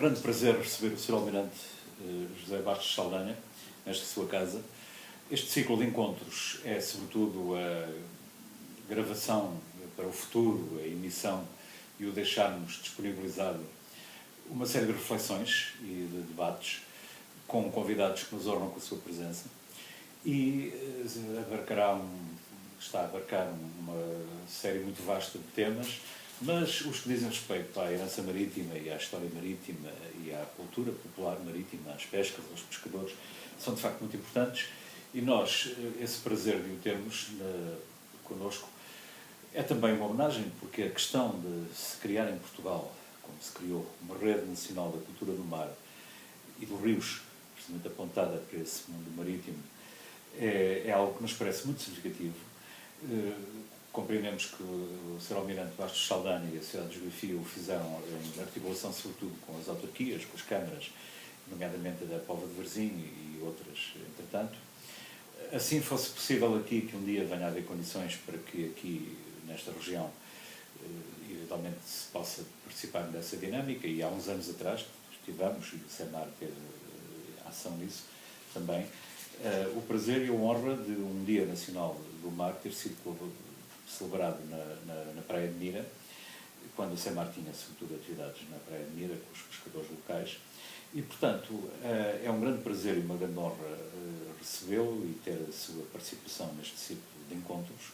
grande prazer receber o Sr. Almirante José Bastos Saldanha, nesta sua casa. Este ciclo de encontros é, sobretudo, a gravação para o futuro, a emissão e o deixarmos disponibilizado uma série de reflexões e de debates com convidados que nos honram com a sua presença e está a abarcar uma série muito vasta de temas, mas os que dizem respeito à herança marítima e à história marítima e à cultura popular marítima, às pescas, aos pescadores, são de facto muito importantes e nós, esse prazer de o termos connosco, é também uma homenagem, porque a questão de se criar em Portugal, como se criou, uma rede nacional da cultura do mar e dos rios, precisamente apontada para esse mundo marítimo, é algo que nos parece muito significativo. Compreendemos que o Sr. Almirante Bastos Saldanha e a Sociedade de Geografia o fizeram em articulação, sobretudo, com as autarquias, com as câmaras, nomeadamente da Póvoa de Varzim e outras, entretanto. Assim fosse possível aqui que um dia venha a haver condições para que aqui, nesta região, eventualmente se possa participar dessa dinâmica, e há uns anos atrás estivemos, e o SEMAR teve ação nisso também, o prazer e a honra de um Dia Nacional do Mar ter sido celebrado na Praia de Mira, quando o SEMAR tinha, sobretudo, atividades na Praia de Mira, com os pescadores locais, e, portanto, é um grande prazer e uma grande honra recebê-lo e ter a sua participação neste ciclo de encontros.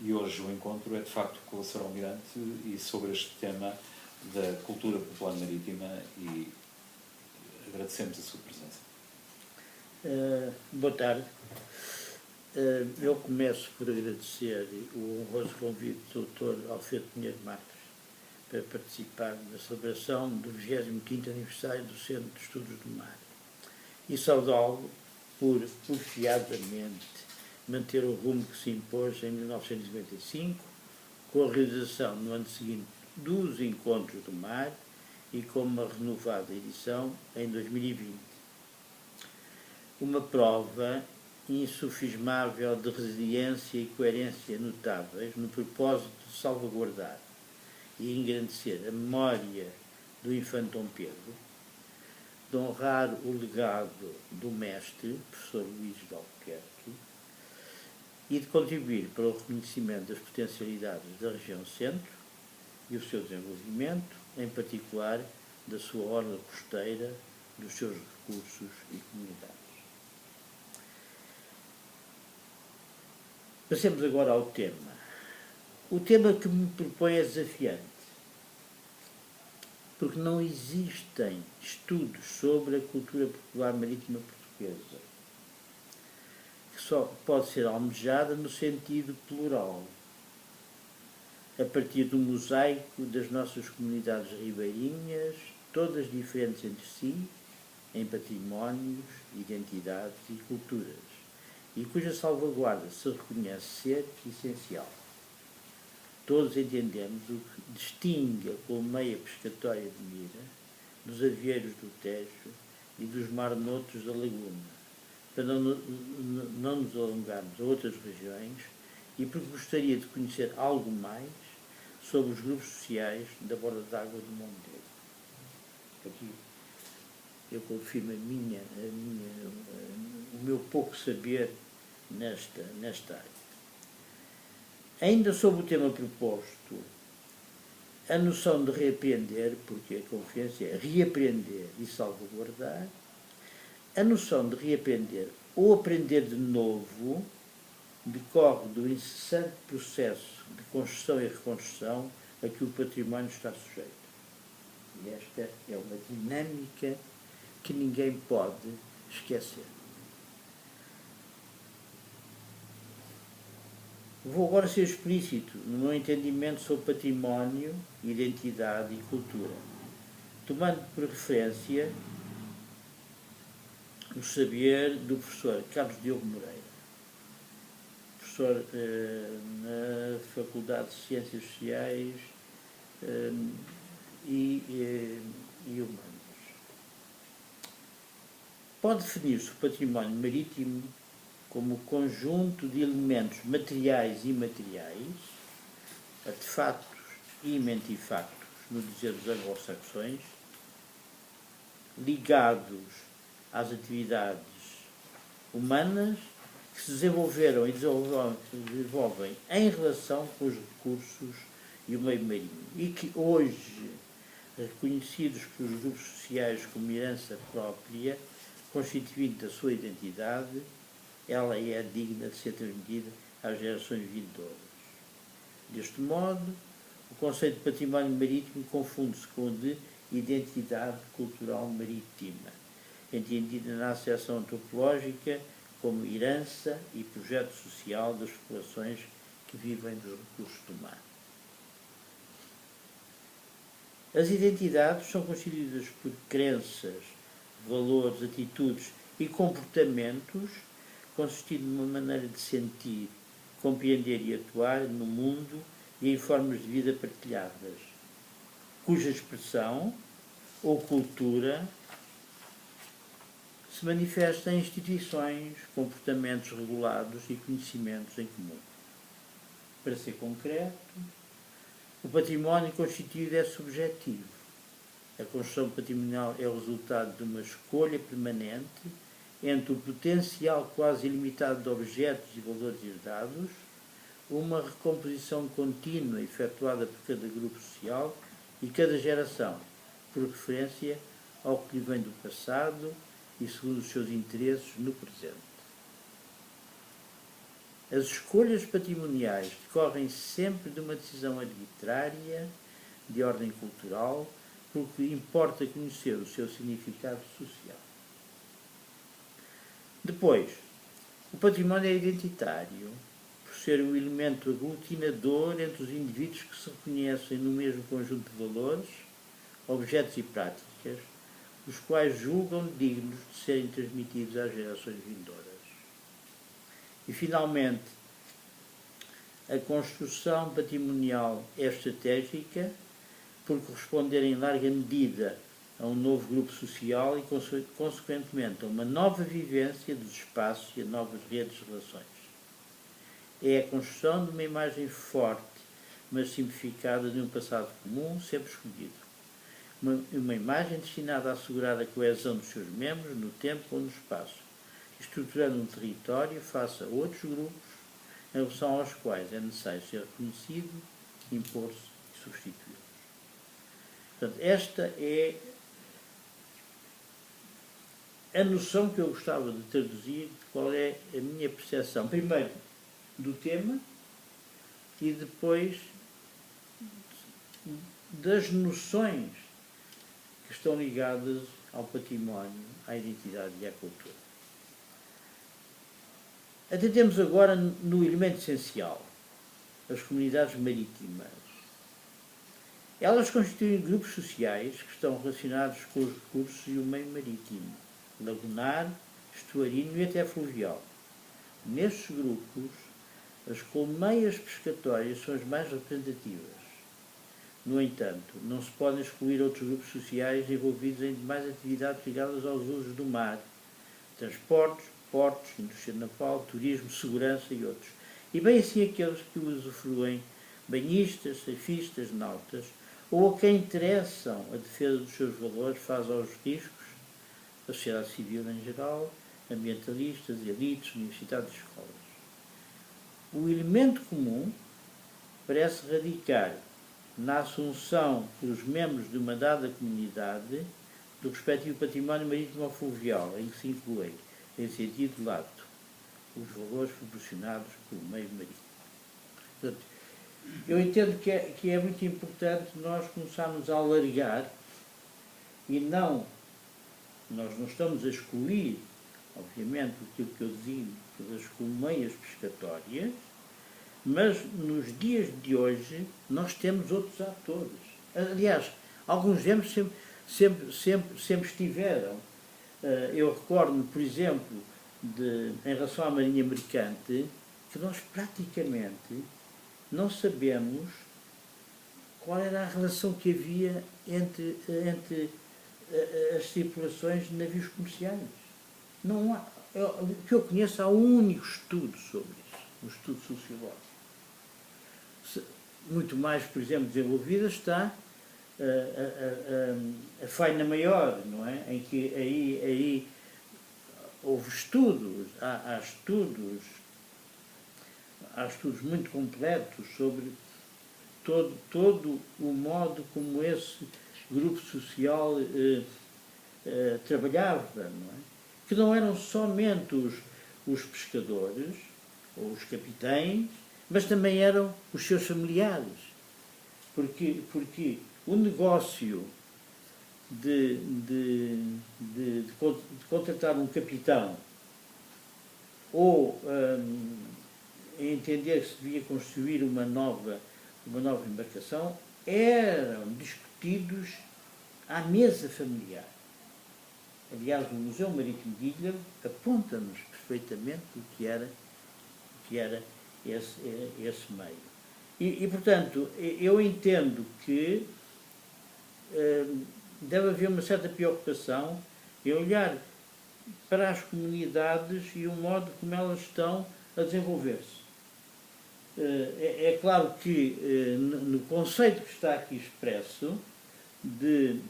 E hoje o encontro é, de facto, com o Sr. Almirante e sobre este tema da cultura popular marítima, e agradecemos a sua presença. Boa tarde. Eu começo por agradecer o honroso convite do Dr. Alfredo Pinheiro Marques para participar da celebração do 25º aniversário do Centro de Estudos do Mar e saudá-lo por porfiadamente manter o rumo que se impôs em 1995, com a realização no ano seguinte dos Encontros do Mar e com uma renovada edição em 2020. Uma prova insufismável de resiliência e coerência notáveis no propósito de salvaguardar e engrandecer a memória do infante Dom Pedro, de honrar o legado do mestre, professor Luís de Albuquerque, e de contribuir para o reconhecimento das potencialidades da região centro e o seu desenvolvimento, em particular da sua orla costeira, dos seus recursos e comunidades. Passemos agora ao tema. O tema que me propõe é desafiante, porque não existem estudos sobre a cultura popular marítima portuguesa, que só pode ser almejada no sentido plural, a partir do mosaico das nossas comunidades ribeirinhas, todas diferentes entre si, em patrimónios, identidades e culturas, e cuja salvaguarda se reconhece ser essencial. Todos entendemos o que distingue a colmeia pescatória de Mira dos avieiros do Tejo e dos marmotos da Laguna, para não nos alongarmos a outras regiões e porque gostaria de conhecer algo mais sobre os grupos sociais da borda d'água do Monteiro. Aqui eu confirmo o meu pouco saber nesta área. Ainda sobre o tema proposto, a noção de reaprender, porque a conferência é reaprender e salvaguardar, a noção de reaprender ou aprender de novo decorre do incessante processo de construção e reconstrução a que o património está sujeito. E esta é uma dinâmica que ninguém pode esquecer. Vou agora ser explícito no meu entendimento sobre património, identidade e cultura, tomando por referência o saber do professor Carlos Diogo Moreira, professor na Faculdade de Ciências Sociais e Humanas. Pode definir-se o património marítimo como o conjunto de elementos materiais e imateriais, artefatos e mentifactos, no dizer dos anglo-saxões, ligados às atividades humanas que se desenvolveram e desenvolvem em relação com os recursos e o meio marinho e que hoje, reconhecidos pelos grupos sociais como herança própria, constituinte da sua identidade, ela é digna de ser transmitida às gerações vindouras. Deste modo, o conceito de património marítimo confunde-se com o de identidade cultural marítima, entendida na acessão antropológica como herança e projeto social das populações que vivem dos recursos do mar. As identidades são constituídas por crenças, valores, atitudes e comportamentos, consistindo numa maneira de sentir, compreender e atuar no mundo e em formas de vida partilhadas, cuja expressão ou cultura se manifesta em instituições, comportamentos regulados e conhecimentos em comum. Para ser concreto, o património constituído é subjetivo. A construção patrimonial é o resultado de uma escolha permanente entre o potencial quase ilimitado de objetos e valores herdados, uma recomposição contínua efetuada por cada grupo social e cada geração, por referência ao que lhe vem do passado e segundo os seus interesses no presente. As escolhas patrimoniais decorrem sempre de uma decisão arbitrária, de ordem cultural, porque importa conhecer o seu significado social. Depois, o património é identitário, por ser o elemento aglutinador entre os indivíduos que se reconhecem no mesmo conjunto de valores, objetos e práticas, os quais julgam dignos de serem transmitidos às gerações vindouras. E, finalmente, a construção patrimonial é estratégica por corresponder em larga medida a um novo grupo social e, consequentemente, a uma nova vivência dos espaços e a novas redes de relações. É a construção de uma imagem forte, mas simplificada de um passado comum, sempre escolhido. Uma imagem destinada a assegurar a coesão dos seus membros no tempo ou no espaço, estruturando um território face a outros grupos em relação aos quais é necessário ser reconhecido, impor-se e substituí-los. Portanto, esta é a noção que eu gostava de traduzir de qual é a minha percepção, primeiro, do tema e depois das noções que estão ligadas ao património, à identidade e à cultura. Atendemos agora no elemento essencial, as comunidades marítimas. Elas constituem grupos sociais que estão relacionados com os recursos e o meio marítimo, lagunar, estuarino e até fluvial. Nestes grupos, as colmeias pescatórias são as mais representativas. No entanto, não se podem excluir outros grupos sociais envolvidos em demais atividades ligadas aos usos do mar, transportes, portos, indústria naval, turismo, segurança e outros. E bem assim aqueles que usufruem, banhistas, surfistas, nautas, ou a quem interessam a defesa dos seus valores face aos riscos, a sociedade civil em geral, ambientalistas, elites, universidades e escolas. O elemento comum parece radicar na assunção pelos membros de uma dada comunidade do respectivo património marítimo ou fluvial, em que se incluem, em sentido lato, os valores proporcionados pelo meio marítimo. Portanto, eu entendo que é muito importante nós começarmos a alargar e nós não estamos a excluir, obviamente, aquilo que eu designo pelas colmeias pescatórias, mas nos dias de hoje nós temos outros atores. Aliás, alguns deles sempre estiveram. Eu recordo-me, por exemplo, em relação à Marinha Mercante, que nós praticamente não sabemos qual era a relação que havia entre as tripulações de navios comerciais. Não há, que eu conheço, há um único estudo sobre isso, um estudo sociológico. Muito mais, por exemplo, desenvolvida está a faina maior, não é? Em que aí houve estudos, há estudos muito completos sobre todo o modo como esse grupo social trabalhava, não é? Que não eram somente os pescadores ou os capitães, mas também eram os seus familiares. Porque o negócio de contratar um capitão ou entender que se devia construir uma nova embarcação eram discutidos à mesa familiar. Aliás, o Museu Marítimo de Ilha aponta-nos perfeitamente o que era esse meio. E, portanto, eu entendo que deve haver uma certa preocupação em olhar para as comunidades e o modo como elas estão a desenvolver-se. É claro que no conceito que está aqui expresso de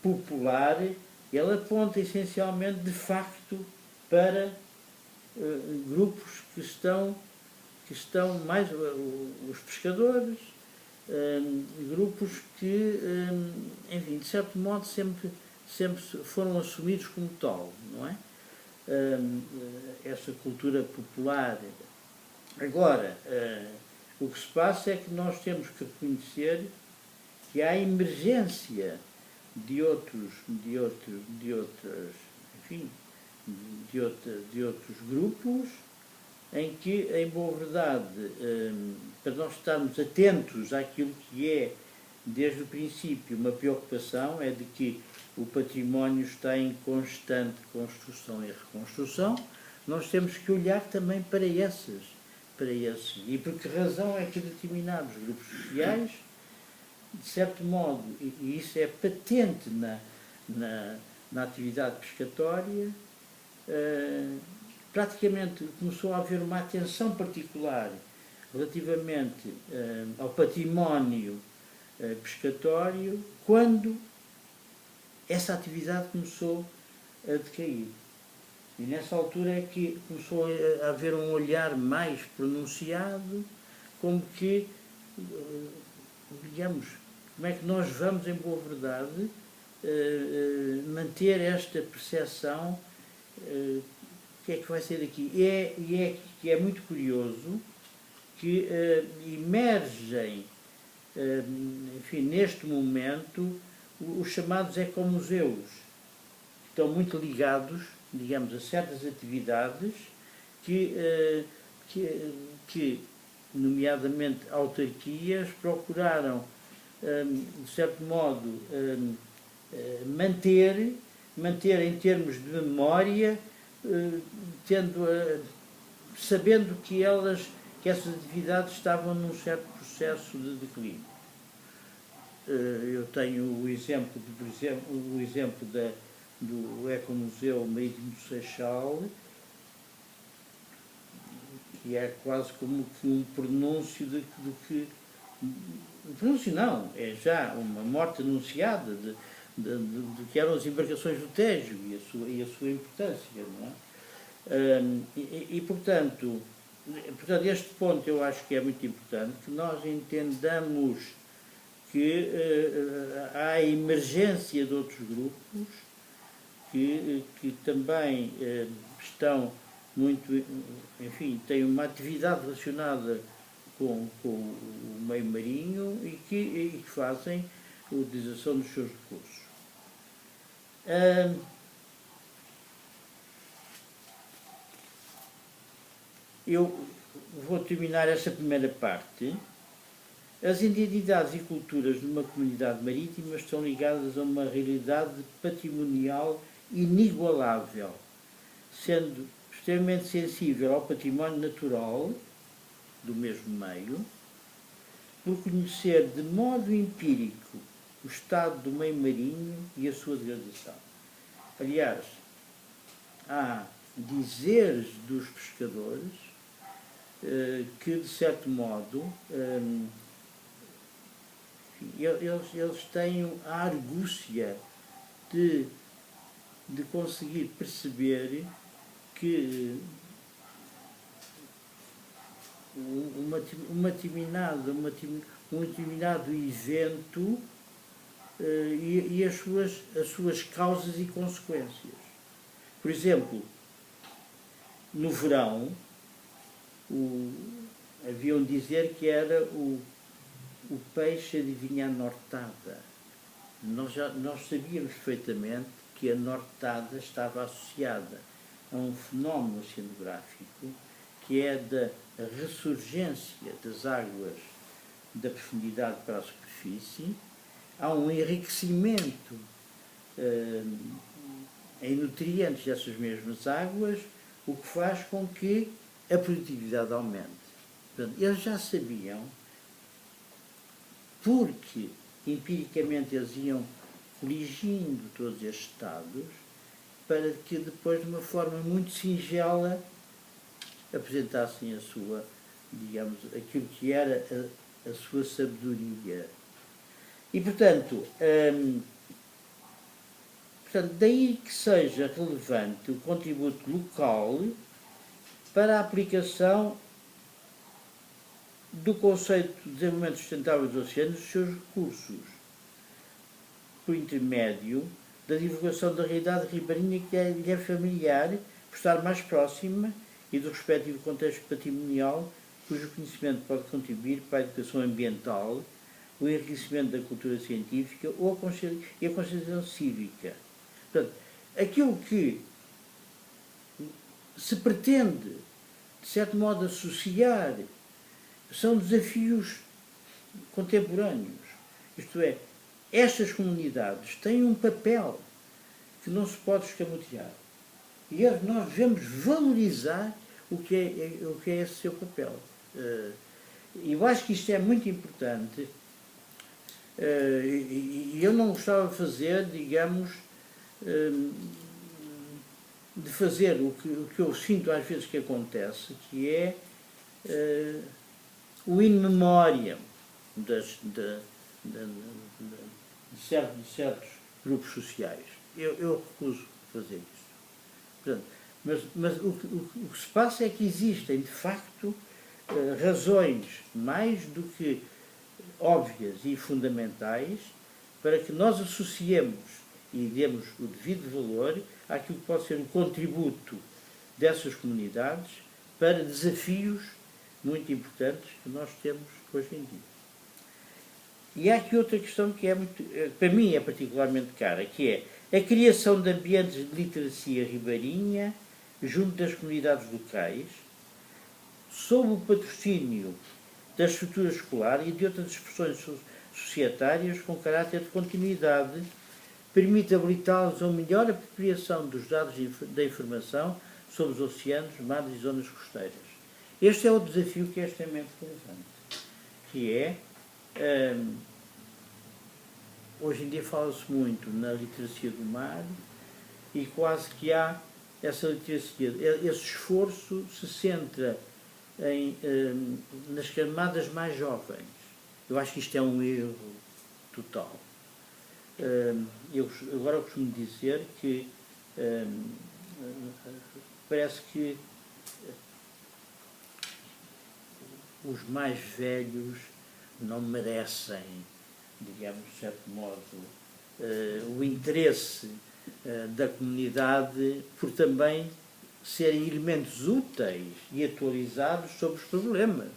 popular, ele aponta essencialmente, de facto, para grupos que estão mais os pescadores, grupos que, enfim, de certo modo sempre foram assumidos como tal, não é? Essa cultura popular. Agora, o que se passa é que nós temos que reconhecer que há emergência de outros grupos em que, em boa verdade, para nós estarmos atentos àquilo que é, desde o princípio, uma preocupação, é de que o património está em constante construção e reconstrução, nós temos que olhar também para esses. E por que razão é que determinados grupos sociais, de certo modo, e isso é patente na atividade pescatória, praticamente começou a haver uma atenção particular relativamente ao património pescatório quando essa atividade começou a decair. E nessa altura é que começou a haver um olhar mais pronunciado, como que, digamos, como é que nós vamos, em boa verdade, manter esta percepção, o que é que vai ser daqui? E é muito curioso que emergem, enfim, neste momento, os chamados ecomuseus, que estão muito ligados, digamos, a certas atividades que nomeadamente autarquias, procuraram, de certo modo, manter em termos de memória, sabendo que essas atividades estavam num certo processo de declínio. Eu tenho o exemplo do Ecomuseu Marítimo do Seixal, que é quase como um pronúncio do que... Um pronúncio não, é já uma morte anunciada do que eram as embarcações do Tejo e a sua importância, não é? Portanto, este ponto eu acho que é muito importante, que nós entendamos que há a emergência de outros grupos que também estão muito, enfim, têm uma atividade relacionada com o meio marinho e que fazem a utilização dos seus recursos. Eu vou terminar esta primeira parte. As identidades e culturas de uma comunidade marítima estão ligadas a uma realidade patrimonial inigualável, sendo extremamente sensível ao património natural do mesmo meio, por conhecer de modo empírico o estado do meio marinho e a sua degradação. Aliás, há dizeres dos pescadores que, de certo modo, enfim, eles têm a argúcia de conseguir perceber que um determinado evento e as suas causas e consequências. Por exemplo, no verão, havia um dizer que era o peixe adivinha a nortada. Nós sabíamos perfeitamente que a nortada estava associada a um fenómeno oceanográfico que é da ressurgência das águas da profundidade para a superfície. Há um enriquecimento em nutrientes dessas mesmas águas, o que faz com que a produtividade aumente. Portanto, eles já sabiam, porque empiricamente eles iam coligindo todos estes estados, para que depois, de uma forma muito singela, apresentassem a sua, digamos, aquilo que era a sua sabedoria. E, portanto, daí que seja relevante o contributo local para a aplicação do conceito de desenvolvimento sustentável dos oceanos e dos seus recursos, por intermédio da divulgação da realidade ribeirinha que lhe é familiar, por estar mais próxima e do respectivo contexto patrimonial, cujo conhecimento pode contribuir para a educação ambiental, o enriquecimento da cultura científica e a conscientização cívica. Portanto, aquilo que se pretende, de certo modo, associar são desafios contemporâneos. Isto é, estas comunidades têm um papel que não se pode escamotear. E nós devemos valorizar o que é esse seu papel. E eu acho que isto é muito importante. E eu não gostava de fazer, digamos, de fazer o que eu sinto às vezes que acontece, que é o in memoriam de certos grupos sociais. Eu recuso fazer isso. Portanto, mas o que se passa é que existem, de facto, razões mais do que óbvias e fundamentais para que nós associemos e demos o devido valor àquilo que pode ser o contributo dessas comunidades para desafios muito importantes que nós temos hoje em dia. E há aqui outra questão que é muito, para mim é particularmente cara, que é a criação de ambientes de literacia ribeirinha junto das comunidades locais, sob o patrocínio da estrutura escolar e de outras expressões societárias com caráter de continuidade, permite habilitá-los a uma melhor apropriação dos dados da informação sobre os oceanos, mares e zonas costeiras. Este é o desafio que é extremamente relevante, que é, hoje em dia fala-se muito na literacia do mar e quase que há essa literacia, esse esforço se centra nas camadas mais jovens. Eu acho que isto é um erro total. Eu agora costumo dizer que parece que os mais velhos não merecem, digamos, de certo modo, o interesse da comunidade por também serem elementos úteis e atualizados sobre os problemas.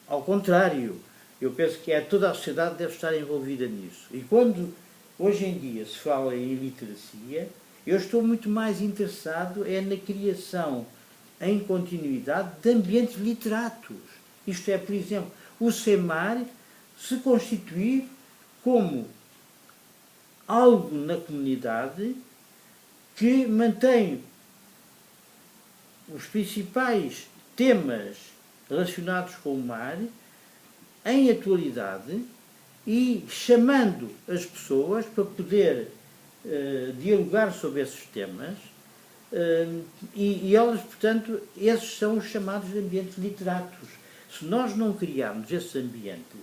Ao contrário, eu penso que toda a sociedade deve estar envolvida nisso. E quando hoje em dia se fala em literacia, eu estou muito mais interessado na criação em continuidade de ambientes literatos. Isto é, por exemplo, o SEMAR se constituir como algo na comunidade que mantém os principais temas relacionados com o mar em atualidade e chamando as pessoas para poder dialogar sobre esses temas e elas, portanto, esses são os chamados ambientes literatos. Se nós não criarmos esses ambientes,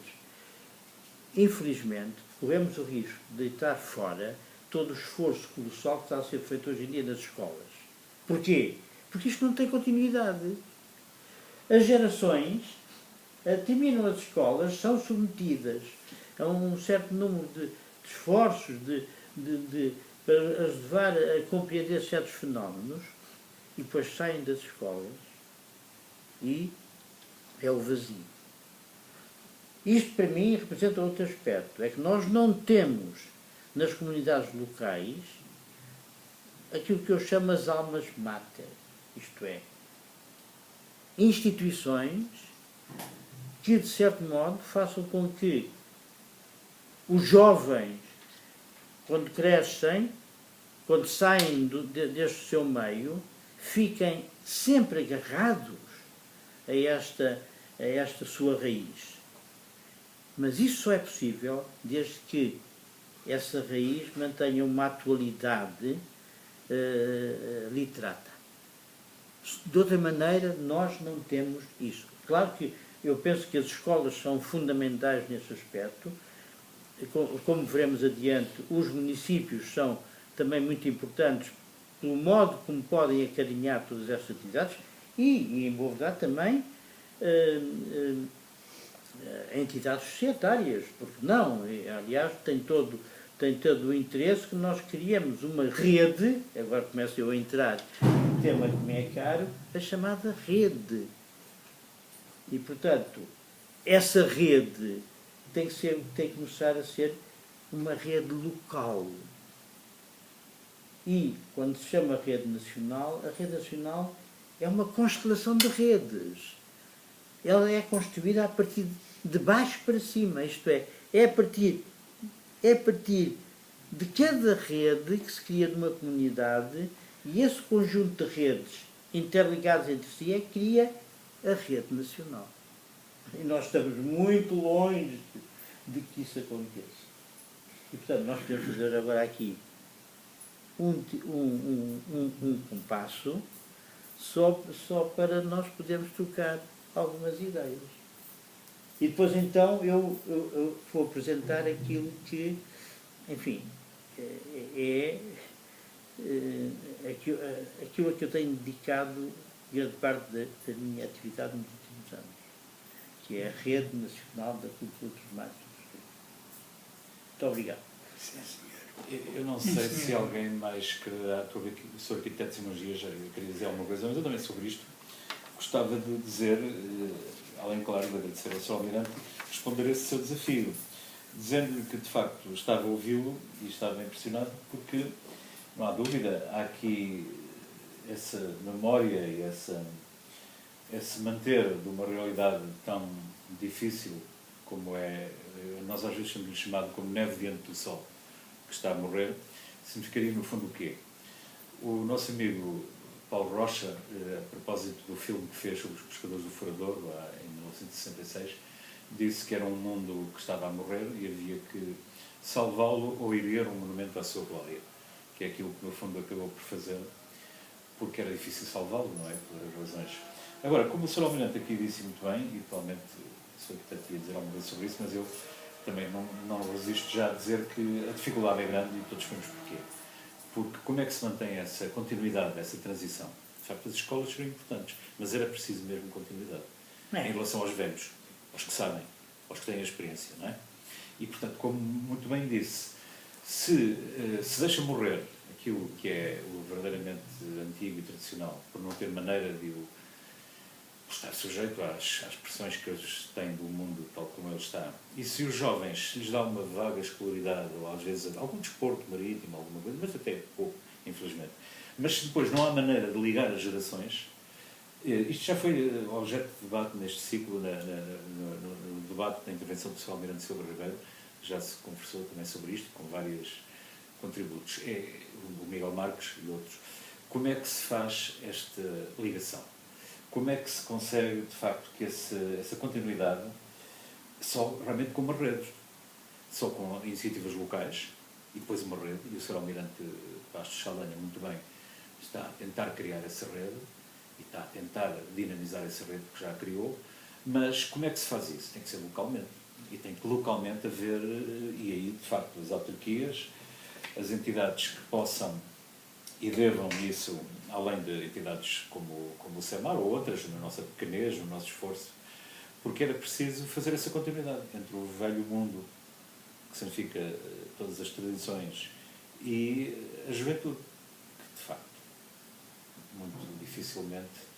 infelizmente, corremos o risco de deitar fora todo o esforço colossal que está a ser feito hoje em dia nas escolas. Porquê? Porque isto não tem continuidade. As gerações terminam as escolas, são submetidas a um certo número de esforços para as levar a compreender certos fenómenos e depois saem das escolas e é o vazio. Isto para mim representa outro aspecto, é que nós não temos nas comunidades locais aquilo que eu chamo as almas mater, isto é, instituições que de certo modo façam com que os jovens, quando crescem, quando saem deste seu meio, fiquem sempre agarrados a esta sua raiz. Mas isso só é possível desde que essa raiz mantenha uma atualidade literata. De outra maneira, nós não temos isso. Claro que eu penso que as escolas são fundamentais nesse aspecto. Como veremos adiante, os municípios são também muito importantes pelo modo como podem acarinhar todas estas atividades e em boa verdade também entidades societárias, porque não, aliás, tem todo o interesse que nós criemos uma rede, agora começo eu a entrar no tema que me é caro, a chamada rede. E, portanto, essa rede tem que começar a ser uma rede local. E, quando se chama rede nacional, a rede nacional é uma constelação de redes. Ela é construída a partir de baixo para cima, isto é a partir de cada rede que se cria numa comunidade, e esse conjunto de redes interligadas entre si é que cria a rede nacional. E nós estamos muito longe de que isso aconteça. E, portanto, nós podemos fazer agora aqui um compasso só para nós podermos trocar algumas ideias. E depois, então, eu vou apresentar aquilo que, enfim, aquilo a que eu tenho dedicado grande parte da minha atividade nos últimos anos, que é a Rede Nacional da Cultura dos Mais. Muito obrigado. Sim, senhor. Eu não sei se alguém mais quererá, sou arquiteto de sinologia, já queria dizer alguma coisa, mas eu também sobre isto gostava de dizer, além, claro, de agradecer ao Sr. Almirante, responder a esse seu desafio, dizendo-lhe que, de facto, estava a ouvi-lo e estava impressionado, porque, não há dúvida, há aqui essa memória e esse manter de uma realidade tão difícil como é, nós às vezes temos chamado como neve diante do sol, que está a morrer, significaria no fundo o quê? O nosso amigo Paulo Rocha, a propósito do filme que fez sobre os pescadores do Furador, lá em 1966, disse que era um mundo que estava a morrer e havia que salvá-lo ou erguer um monumento à sua glória, que é aquilo que no fundo acabou por fazer, porque era difícil salvá-lo, não é? Por razões. Agora, como o Sr. Almirante aqui disse muito bem, e provavelmente o Sr. Arquiteto ia dizer alguma coisa sobre isso, mas eu também não resisto já a dizer que a dificuldade é grande e todos sabemos porquê. Porque como é que se mantém essa continuidade, essa transição? De facto, as escolas são importantes, mas era preciso mesmo continuidade. Em relação aos velhos, aos que sabem, aos que têm a experiência, não é? E, portanto, como muito bem disse, se deixa morrer aquilo que é o verdadeiramente antigo e tradicional, por não ter maneira de o estar sujeito às pressões que eles têm do mundo tal como ele está, e se os jovens lhes dá uma vaga escolaridade, ou às vezes algum desporto marítimo, alguma coisa, mas até pouco, infelizmente, mas se depois não há maneira de ligar as gerações, isto já foi objeto de debate neste ciclo, no debate da intervenção do Sr. Almirante Silva Ribeiro, já se conversou também sobre isto, com vários contributos, o Miguel Marques e outros. Como é que se faz esta ligação? Como é que se consegue, de facto, que essa continuidade, só realmente com uma rede, só com iniciativas locais, e depois uma rede, e o Sr. Almirante Bastos Saldanha, muito bem, está a tentar criar essa rede, e está a tentar dinamizar essa rede que já a criou, mas como é que se faz isso? Tem que ser localmente. E tem que localmente haver, e aí, de facto, as autarquias, as entidades que possam e devam isso, além de entidades como o SEMAR ou outras, na nossa pequenez, no nosso esforço, porque era preciso fazer essa continuidade entre o velho mundo, que significa todas as tradições, e a juventude, que, de facto, muito dificilmente,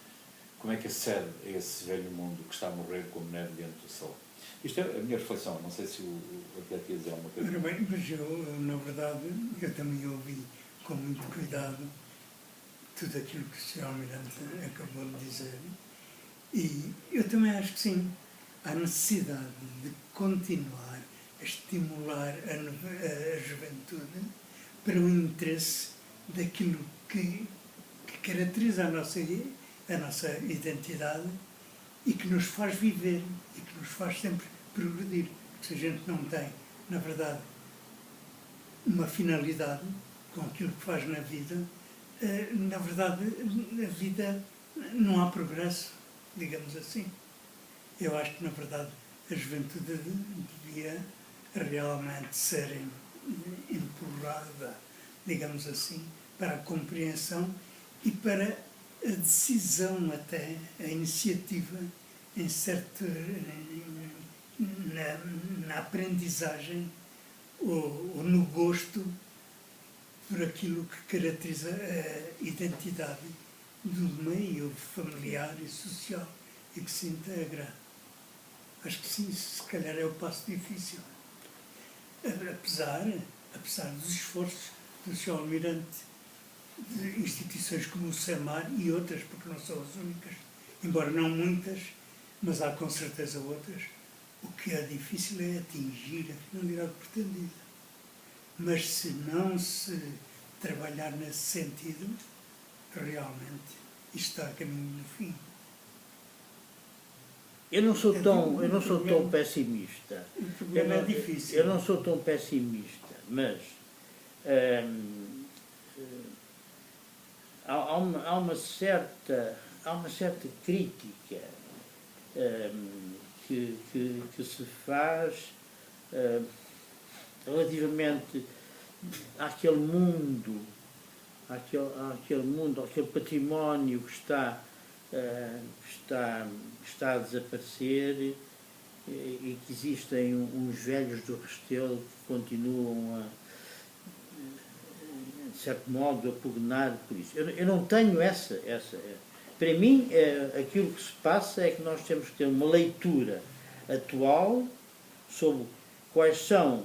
como é que acede a esse velho mundo que está a morrer como neve diante do sol? Isto é a minha reflexão, não sei se o atleta ia dizer alguma coisa. Ora bem, mas eu, na verdade, eu também ouvi com muito cuidado tudo aquilo que o Sr. Almirante acabou de dizer, e eu também acho que sim, há necessidade de continuar a estimular a juventude para o interesse daquilo que caracteriza a nossa identidade e que nos faz viver e que nos faz sempre progredir. Porque se a gente não tem, na verdade, uma finalidade com aquilo que faz na vida, na verdade, a vida não há progresso, digamos assim. Eu acho que, na verdade, a juventude devia realmente ser empurrada, digamos assim, para a compreensão e para a decisão até, a iniciativa em certo, na aprendizagem ou no gosto por aquilo que caracteriza a identidade do meio familiar e social e que se integra. Acho que sim, se calhar é o passo difícil. Apesar dos esforços do Sr. Almirante, de instituições como o SEMAR e outras, porque não são as únicas, embora não muitas, mas há com certeza outras, o que é difícil é atingir a finalidade pretendida. Mas se não se trabalhar nesse sentido, realmente isto está a caminho do fim. Eu não sou tão pessimista. O problema é difícil. Eu não sou tão pessimista, mas há uma certa crítica que se faz relativamente àquele mundo, àquele património que está a desaparecer e que existem uns velhos do Restelo que continuam de certo modo a pugnar por isso. Eu não tenho essa. Para mim, aquilo que se passa é que nós temos que ter uma leitura atual sobre quais são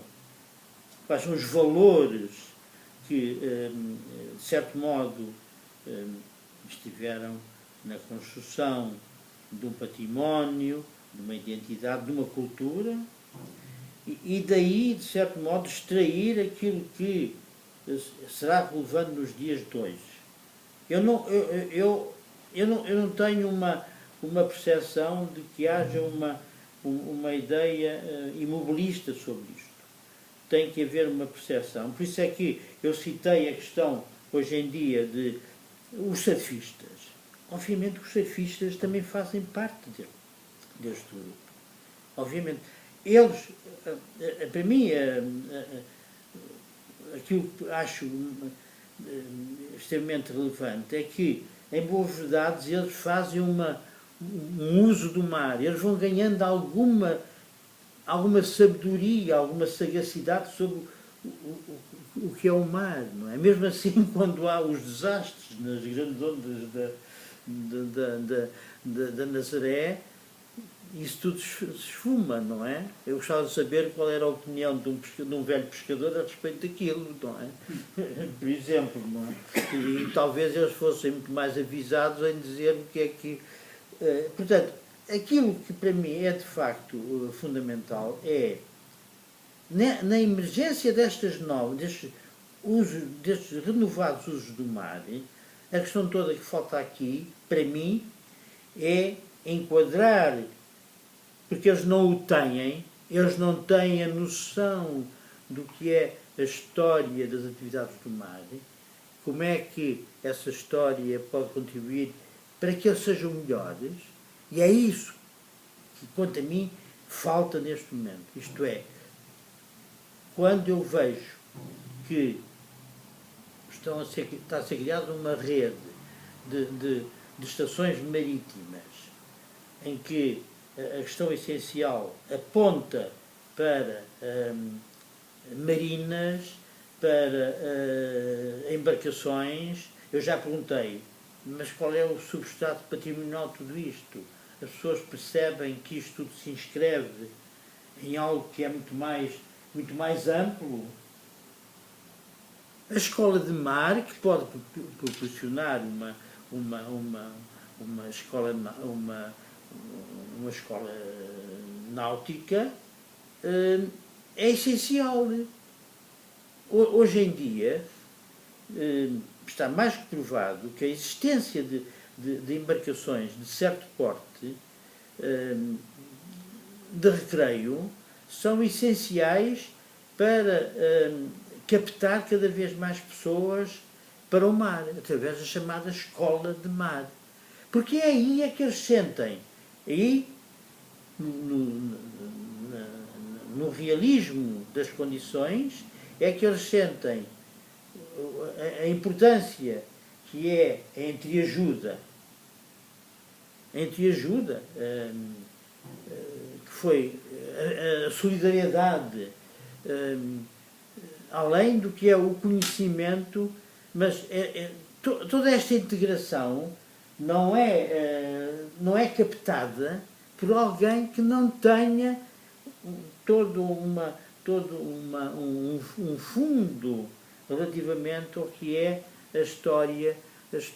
os valores que, de certo modo, estiveram na construção de um património, de uma identidade, de uma cultura, e daí, de certo modo, extrair aquilo que será relevante nos dias de hoje. Eu não tenho uma percepção de que haja uma ideia imobilista sobre isto. Tem que haver uma percepção. Por isso é que eu citei a questão, hoje em dia, de os surfistas. Obviamente que os surfistas também fazem parte deste grupo. Obviamente. Eles, para mim, aquilo que acho extremamente relevante é que, em boas verdades, eles fazem um uso do mar. Eles vão ganhando alguma sabedoria, alguma sagacidade sobre o que é o mar, não é? Mesmo assim, quando há os desastres nas grandes ondas da Nazaré, isso tudo se esfuma, não é? Eu gostava de saber qual era a opinião de um velho pescador a respeito daquilo, não é? Por exemplo, não é? E talvez eles fossem muito mais avisados em dizer o que é que... Portanto, aquilo que para mim é de facto fundamental é, na emergência destes renovados usos do mar, a questão toda que falta aqui, para mim, é enquadrar, porque eles não têm a noção do que é a história das atividades do mar, como é que essa história pode contribuir para que eles sejam melhores, e é isso que, quanto a mim, falta neste momento. Isto é, quando eu vejo que está a ser criada uma rede de estações marítimas em que a questão essencial aponta para marinas, para embarcações, eu já perguntei, mas qual é o substrato patrimonial de tudo isto? As pessoas percebem que isto tudo se inscreve em algo que é muito mais amplo? A escola de mar, que pode proporcionar uma escola náutica, é essencial. Hoje em dia está mais que provado que a existência de embarcações de certo porte de recreio são essenciais para captar cada vez mais pessoas para o mar, através da chamada escola de mar. Porque é aí que eles sentem, aí no realismo das condições, é que eles sentem a importância que é a entreajuda, que foi a solidariedade, além do que é o conhecimento, mas toda esta integração não é captada por alguém que não tenha todo um fundo relativamente ao que é a história das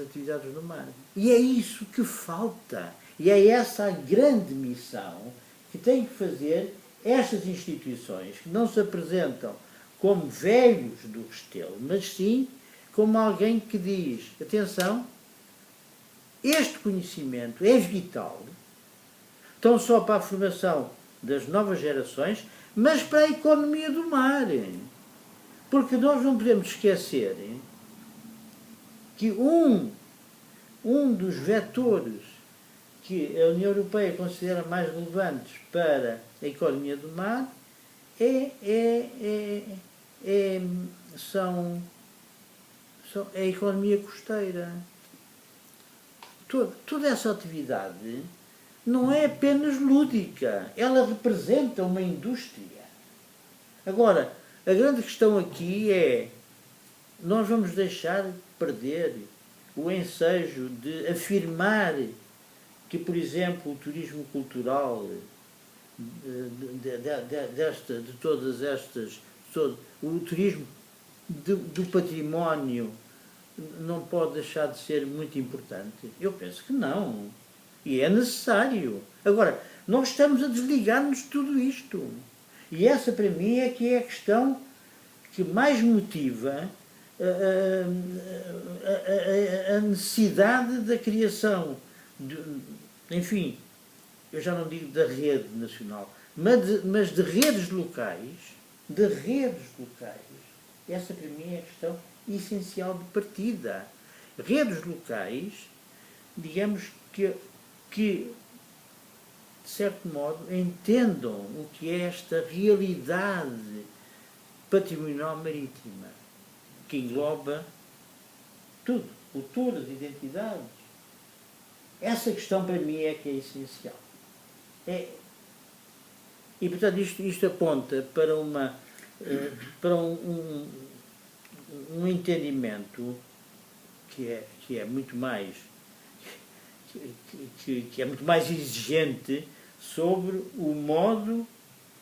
atividades do mar. E é isso que falta. E é essa a grande missão que têm que fazer estas instituições, que não se apresentam como velhos do Restelo, mas sim como alguém que diz, atenção, este conhecimento é vital, não só para a formação das novas gerações, mas para a economia do mar. Porque nós não podemos esquecer que um dos vetores que a União Europeia considera mais relevantes para a economia do mar é a economia costeira. Toda essa atividade não é apenas lúdica, ela representa uma indústria. Agora, a grande questão aqui é, nós vamos deixar perder o ensejo de afirmar que, por exemplo, o turismo cultural, o turismo do património não pode deixar de ser muito importante? Eu penso que não. E é necessário. Agora, nós estamos a desligar-nos de tudo isto. E essa, para mim, é que é a questão que mais motiva a necessidade da criação, enfim, eu já não digo da rede nacional, mas de redes locais, essa para mim é a questão essencial de partida. Redes locais, digamos que de certo modo entendam o que é esta realidade patrimonial marítima, que engloba tudo, culturas, identidades. Essa questão para mim é que é essencial. E portanto isto aponta para um entendimento que é muito mais que é muito mais exigente sobre o modo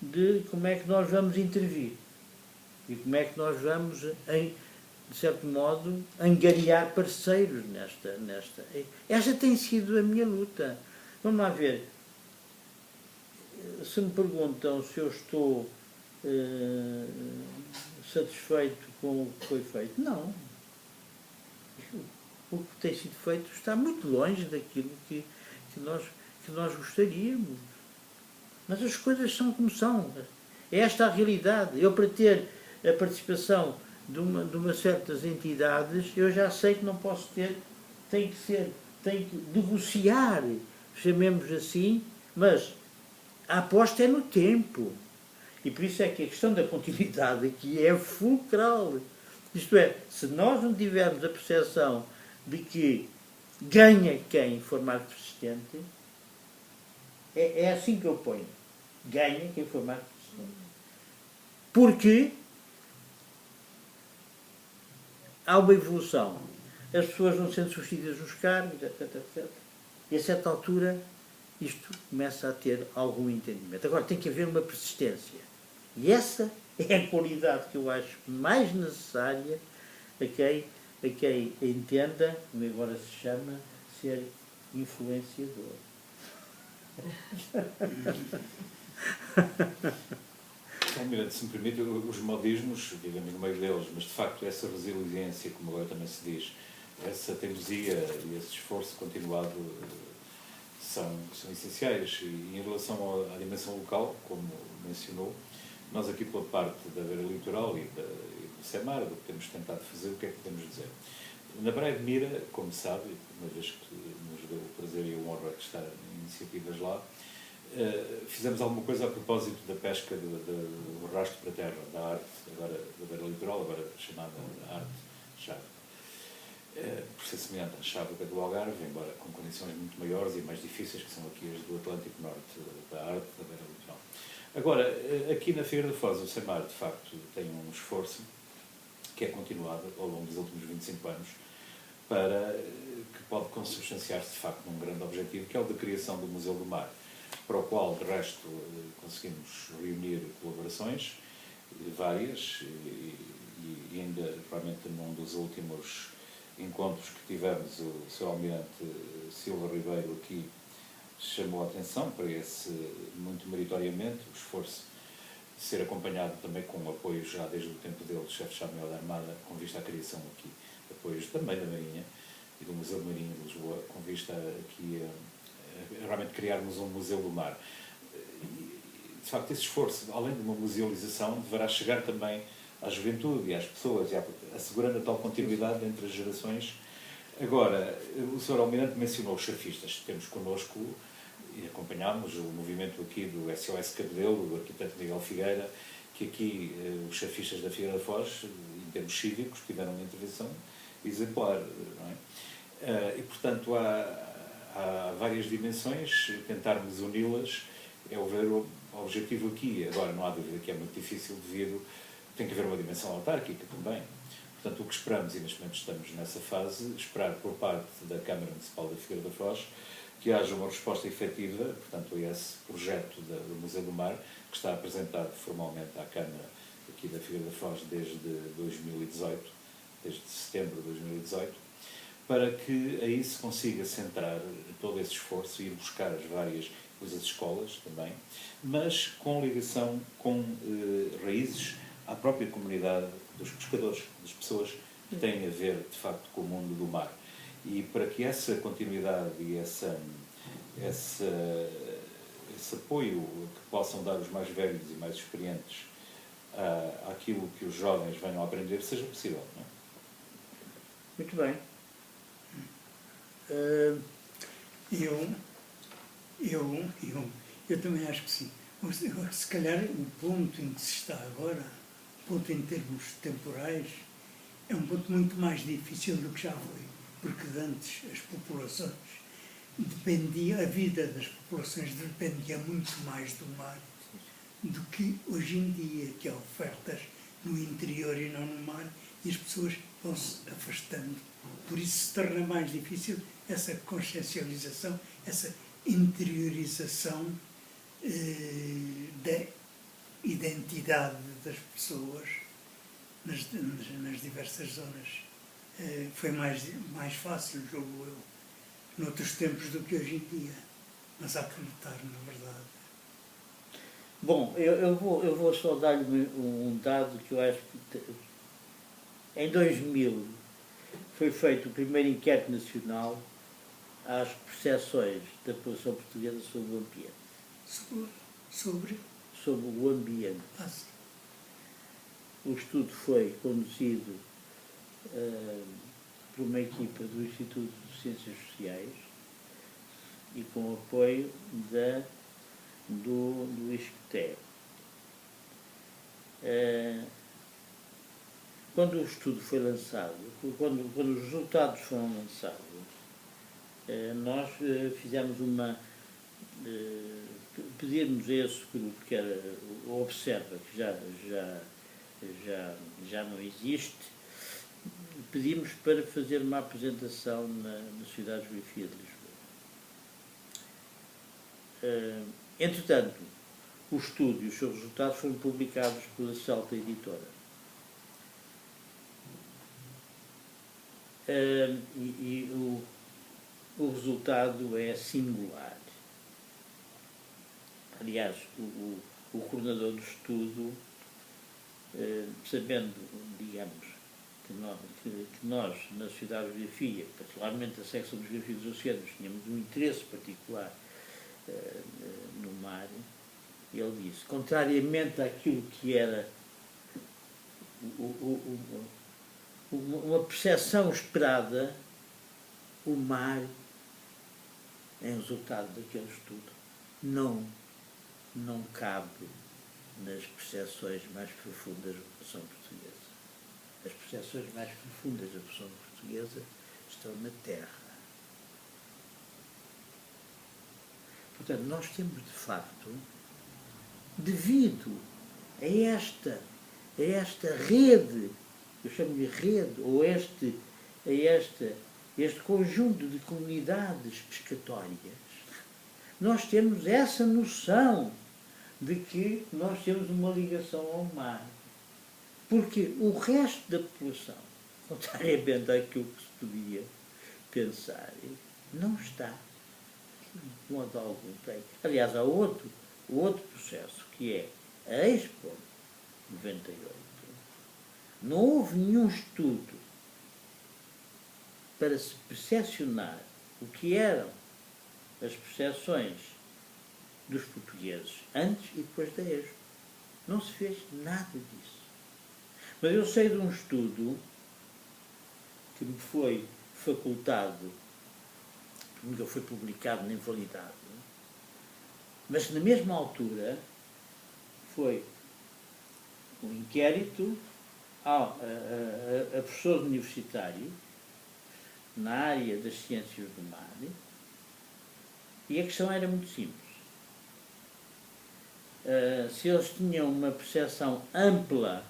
de como é que nós vamos intervir e como é que nós vamos, de certo modo, angariar parceiros nesta. Esta tem sido a minha luta. Vamos lá ver. Se me perguntam se eu estou satisfeito com o que foi feito, não. O que tem sido feito está muito longe daquilo que nós gostaríamos. Mas as coisas são como são. É esta a realidade. Eu, para ter a participação de uma certas entidades, eu já sei que não posso ter, tem que negociar, chamemos assim, mas A aposta é no tempo. E por isso é que a questão da continuidade aqui é fulcral. Isto é, se nós não tivermos a percepção de que ganha quem for mais persistente, é assim que eu ponho. Ganha quem for mais persistente. Porque há uma evolução. As pessoas vão sendo substituídas nos cargos, etc, etc. E a certa altura isto começa a ter algum entendimento. Agora tem que haver uma persistência. E essa é a qualidade que eu acho mais necessária a quem entenda, como agora se chama, ser influenciador. Almirante, se me permite, os modismos, vivemos no meio deles, mas de facto essa resiliência, como agora também se diz, essa teimosia e esse esforço continuado são essenciais. E em relação à dimensão local, como mencionou, nós aqui pela parte da beira litoral e do SEMAR, do que temos tentado fazer, o que é que podemos dizer? Na Praia de Mira, como sabe, uma vez que nos deu o prazer e a honra de estar em iniciativas lá, fizemos alguma coisa a propósito da pesca do rastro para a terra, da arte, agora da beira litoral, agora chamada arte-chave. Por ser semelhante à chábuca do Algarve, embora com condições muito maiores e mais difíceis, que são aqui as do Atlântico Norte, da arte, da beira litoral. Agora, aqui na Figueira da Foz, o SEMAR, de facto, tem um esforço que é continuado ao longo dos últimos 25 anos, que pode consubstanciar-se, de facto, num grande objetivo, que é o da criação do Museu do Mar, para o qual, de resto, conseguimos reunir colaborações várias e ainda, provavelmente, num dos últimos encontros que tivemos, o Sr. Almirante Silva Ribeiro aqui chamou a atenção para esse, muito meritoriamente, o esforço de ser acompanhado também com o apoio já desde o tempo dele do chefe-chave-maior da Armada, com vista à criação aqui, apoios também da Marinha e do Museu de Marinha de Lisboa, com vista aqui a realmente criarmos um Museu do Mar. De facto, esse esforço, além de uma musealização, deverá chegar também à juventude e às pessoas, assegurando a tal continuidade entre as gerações. Agora, o Sr. Almirante mencionou os surfistas. Temos connosco e acompanhámos o movimento aqui do SOS Cabedelo, do arquiteto Miguel Figueira, que aqui os surfistas da Figueira da Foz, em termos cívicos, tiveram uma intervenção exemplar. Não é? E, portanto, há várias dimensões, tentarmos uni-las é o objetivo aqui. Agora, não há dúvida que é muito difícil devido, tem que haver uma dimensão autárquica também. Portanto, o que esperamos, e neste momento estamos nessa fase, esperar por parte da Câmara Municipal da Figueira da Foz que haja uma resposta efetiva, portanto, a esse projeto do Museu do Mar, que está apresentado formalmente à Câmara aqui da Figueira da Foz desde 2018, desde setembro de 2018, para que aí se consiga centrar todo esse esforço e ir buscar as várias coisas, escolas também, mas com ligação, com raízes à própria comunidade dos pescadores, das pessoas que têm a ver, de facto, com o mundo do mar. E para que essa continuidade e esse apoio que possam dar os mais velhos e mais experientes àquilo que os jovens venham a aprender, seja possível. Não é? Muito bem. Eu também acho que sim. Se calhar o ponto em que se está agora, o ponto em termos temporais, é um ponto muito mais difícil do que já foi. Porque antes as populações a vida das populações dependia muito mais do mar do que hoje em dia, que há ofertas no interior e não no mar, e as pessoas vão se afastando. Por isso se torna mais difícil essa consciencialização, essa interiorização da identidade das pessoas nas diversas zonas. Foi mais fácil, julgo eu, noutros tempos do que hoje em dia, mas há que lutar, na verdade. Bom, eu vou só dar-lhe um dado que eu acho que em 2000 foi feito o primeiro inquérito nacional às percepções da população portuguesa sobre o ambiente. Sobre o ambiente. O estudo foi conduzido por uma equipa do Instituto de Ciências Sociais e com o apoio da do ISCTE. Quando o estudo foi lançado, quando os resultados foram lançados, nós fizemos pedimos a esse grupo, que era o Observa, que já não existe, pedimos para fazer uma apresentação na Sociedade de Geografia de Lisboa. Entretanto, o estudo e os seus resultados foram publicados pela Celta Editora. O resultado é singular. Aliás, o coordenador do estudo, sabendo, digamos, que nós, na Sociedade de Geografia, particularmente a secção de Geografia dos Oceanos, tínhamos um interesse particular no mar, ele disse, contrariamente àquilo que era uma percepção esperada, o mar, em resultado daquele estudo, não cabe nas percepções mais profundas da população portuguesa. As percepções mais profundas da população portuguesa estão na terra. Portanto, nós temos, de facto, devido a esta rede, eu chamo-lhe rede, ou este conjunto de comunidades pescatórias, nós temos essa noção de que nós temos uma ligação ao mar. Porque o resto da população, contrariamente àquilo que se podia pensar, não está, de modo algum. Aliás, há outro processo, que é a Expo 98. Não houve nenhum estudo para se percepcionar o que eram as percepções dos portugueses antes e depois da Expo. Não se fez nada disso. Mas eu sei de um estudo que me foi facultado, que nunca foi publicado nem validado, mas que na mesma altura foi um inquérito a professores universitários na área das ciências do mar, e a questão era muito simples. Se eles tinham uma percepção ampla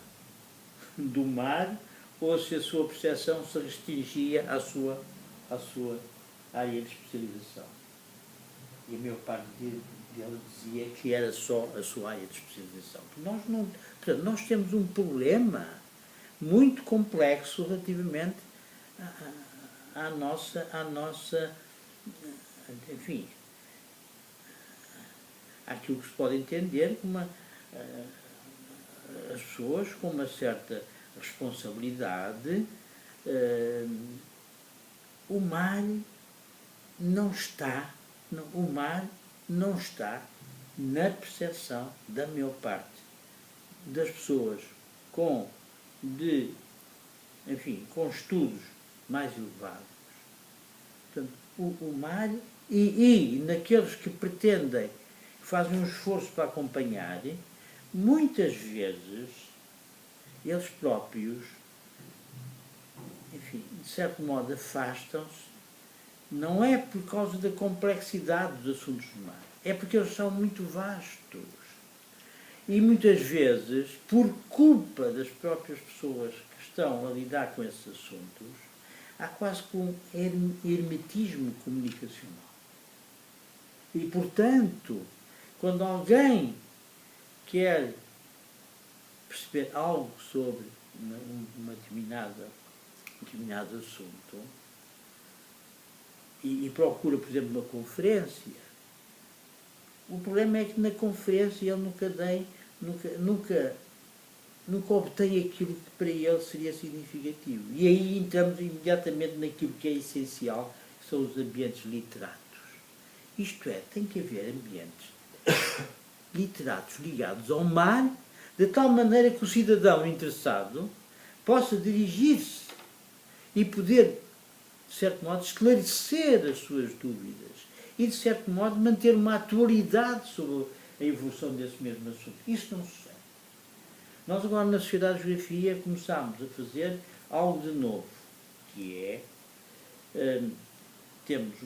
do mar ou se a sua percepção se restringia à sua área de especialização. E a maior parte dele dizia que era só a sua área de especialização. Portanto, nós temos um problema muito complexo relativamente à nossa, enfim, àquilo que se pode entender como as pessoas com uma certa responsabilidade. O mar não está na percepção da maior parte das pessoas com estudos mais elevados. Portanto, o mar, e naqueles que pretendem, fazem um esforço para acompanhar, muitas vezes eles próprios, enfim, de certo modo afastam-se, não é por causa da complexidade dos assuntos do mar, é porque eles são muito vastos. E muitas vezes, por culpa das próprias pessoas que estão a lidar com esses assuntos, há quase que um hermetismo comunicacional. E, portanto, quando alguém quer perceber algo sobre um determinado assunto e procura, por exemplo, uma conferência, o problema é que na conferência ele nunca obtém aquilo que para ele seria significativo. E aí entramos imediatamente naquilo que é essencial, que são os ambientes literatos. Isto é, tem que haver ambientes literatos ligados ao mar, de tal maneira que o cidadão interessado possa dirigir-se e poder, de certo modo, esclarecer as suas dúvidas e, de certo modo, manter uma atualidade a evolução desse mesmo assunto. Isso não sucede. Nós agora na Sociedade de Geografia começámos a fazer algo de novo, que é, temos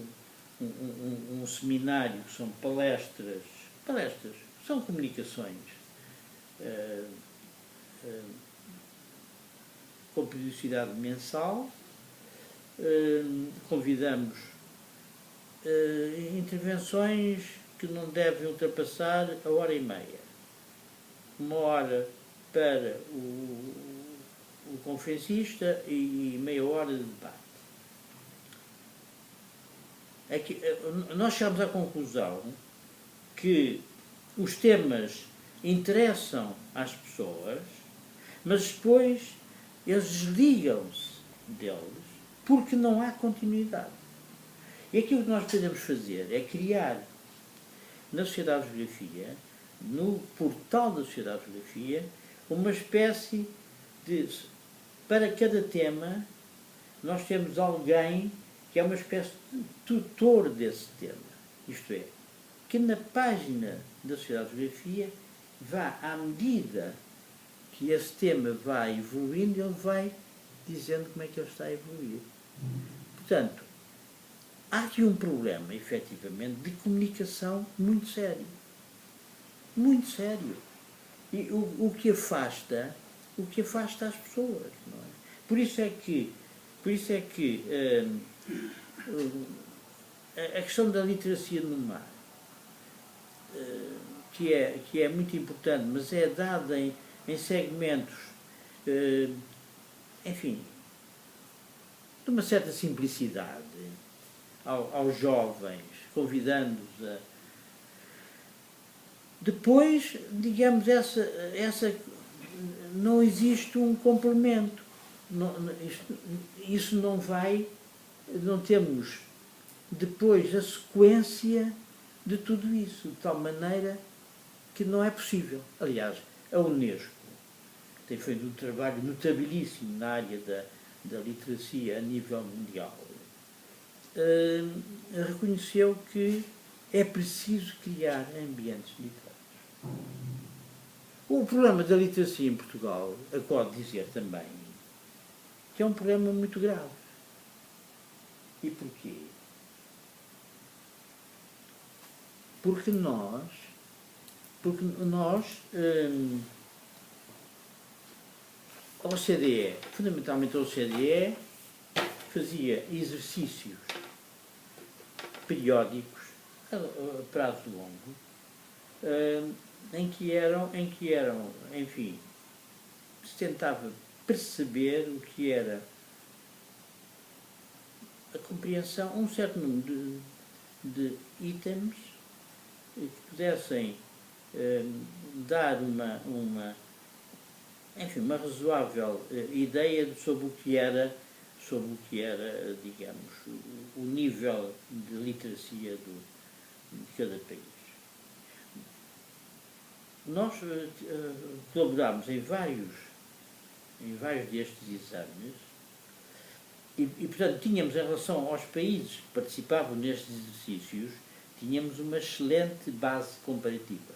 um seminário que são palestras, são comunicações com periodicidade mensal, convidamos intervenções que não devem ultrapassar a hora e meia. 1 hora para o conferencista e meia hora de debate. Nós chegamos à conclusão que os temas interessam às pessoas, mas depois eles desligam-se deles porque não há continuidade. E aquilo que nós podemos fazer é criar na Sociedade de Geografia, no portal da Sociedade de Geografia, uma espécie de... Para cada tema, nós temos alguém que é uma espécie de tutor desse tema. Isto é, que na página da Sociedade de Geografia vá, à medida que esse tema vai evoluindo, ele vai dizendo como é que ele está a evoluir. Portanto, há aqui um problema, efetivamente, de comunicação muito sério. Muito sério. E o que afasta as pessoas. Não é? Por isso é que a questão da literacia no mar, que é muito importante, mas é dada em segmentos, enfim, de uma certa simplicidade aos jovens, convidando-os a... Depois, digamos, não existe um complemento. Isso não vai... Não temos depois a sequência de tudo isso, de tal maneira que não é possível. Aliás, a Unesco tem feito um trabalho notabilíssimo na área da literacia a nível mundial. Reconheceu que é preciso criar ambientes literários. O problema da literacia em Portugal, pode dizer também, que é um problema muito grave. E porquê? Porque nós a OCDE, fundamentalmente a OCDE, fazia exercícios periódicos, a prazo longo, em que eram, enfim, se tentava perceber o que era a compreensão, um certo número de itens que pudessem dar uma razoável ideia sobre o que era, digamos, o nível de literacia de cada país. Nós colaborámos em vários destes exames e, portanto, tínhamos, em relação aos países que participavam nestes exercícios, tínhamos uma excelente base comparativa.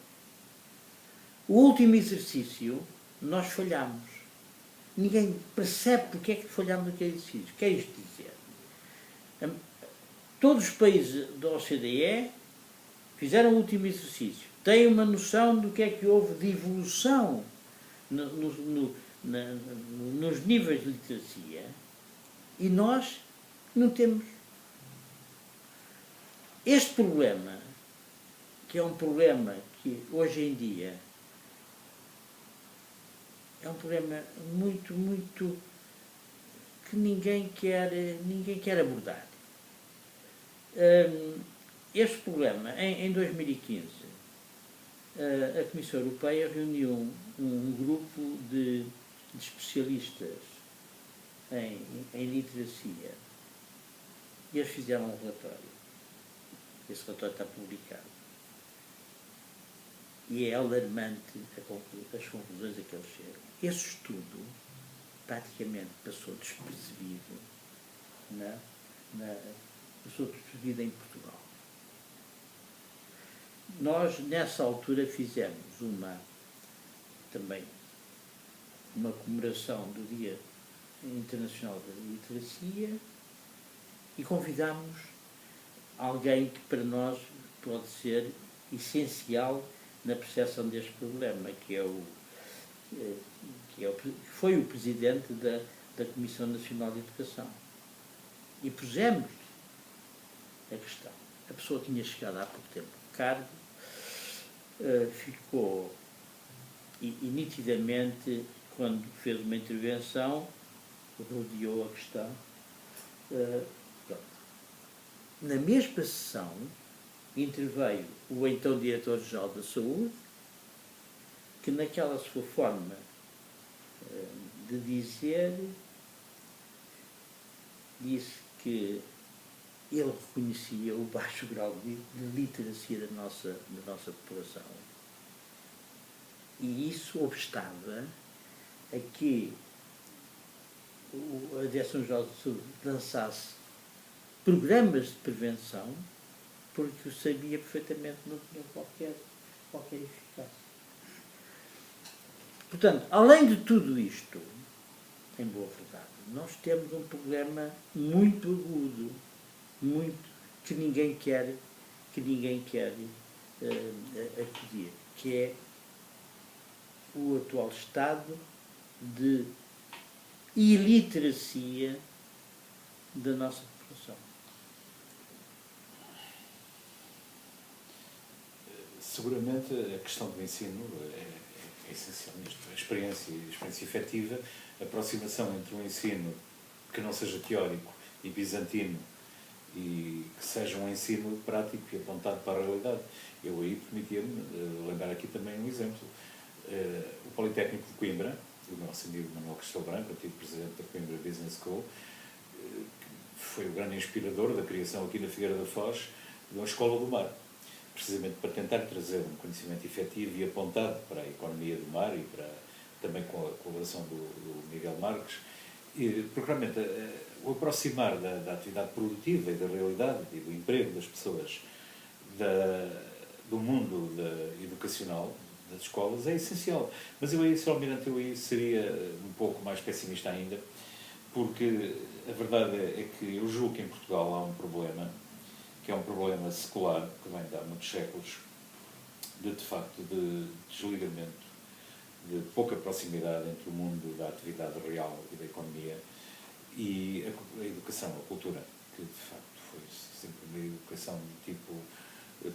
O último exercício, nós falhámos. Ninguém percebe porque é que falhámos naquele exercício. O que é isto dizer? Todos os países da OCDE fizeram o último exercício. Têm uma noção do que é que houve de evolução nos níveis de literacia e nós não temos. Este problema, que é um problema que hoje em dia é um problema muito que ninguém quer abordar. Este problema, em 2015, a Comissão Europeia reuniu um grupo de especialistas em literacia e eles fizeram um relatório. Esse relatório está publicado. E é alarmante as conclusões a que eles chegam. Esse estudo praticamente passou despercebido em Portugal. Nós, nessa altura, fizemos também uma comemoração do Dia Internacional da Literacia e convidámos alguém que para nós pode ser essencial na percepção deste problema, que foi o Presidente da Comissão Nacional de Educação. E pusemos a questão. A pessoa tinha chegado há pouco tempo ao cargo, ficou e nitidamente, quando fez uma intervenção, rodeou a questão. Na mesma sessão, interveio o então Diretor-Geral da Saúde, que naquela sua forma de dizer, disse que ele reconhecia o baixo grau de literacia da nossa população. E isso obstava a que a Direção-Geral da Saúde lançasse programas de prevenção, porque o sabia perfeitamente não tinha qualquer eficácia. Portanto, além de tudo isto, em boa verdade, nós temos um problema muito agudo, que ninguém quer acudir, que é o atual estado de iliteracia da nossa população. Seguramente a questão do ensino é essencial nisto. A experiência efetiva, a aproximação entre um ensino que não seja teórico e bizantino e que seja um ensino prático e apontado para a realidade. Eu aí permitia-me lembrar aqui também um exemplo. O Politécnico de Coimbra, o nosso amigo Manuel Castelo Branco, antigo presidente da Coimbra Business School, foi o grande inspirador da criação aqui na Figueira da Foz de uma escola do mar, precisamente para tentar trazer um conhecimento efetivo e apontado para a economia do mar e também com a colaboração do Miguel Marques, porque realmente o aproximar da atividade produtiva e da realidade e do emprego das pessoas do mundo educacional das escolas é essencial. Mas eu aí, Sr. Almirante, seria um pouco mais pessimista ainda, porque a verdade é que eu julgo que em Portugal há um problema, que é um problema secular, que vem de há muitos séculos, de facto, de desligamento, de pouca proximidade entre o mundo da atividade real e da economia e a educação, a cultura, que de facto foi sempre uma educação de tipo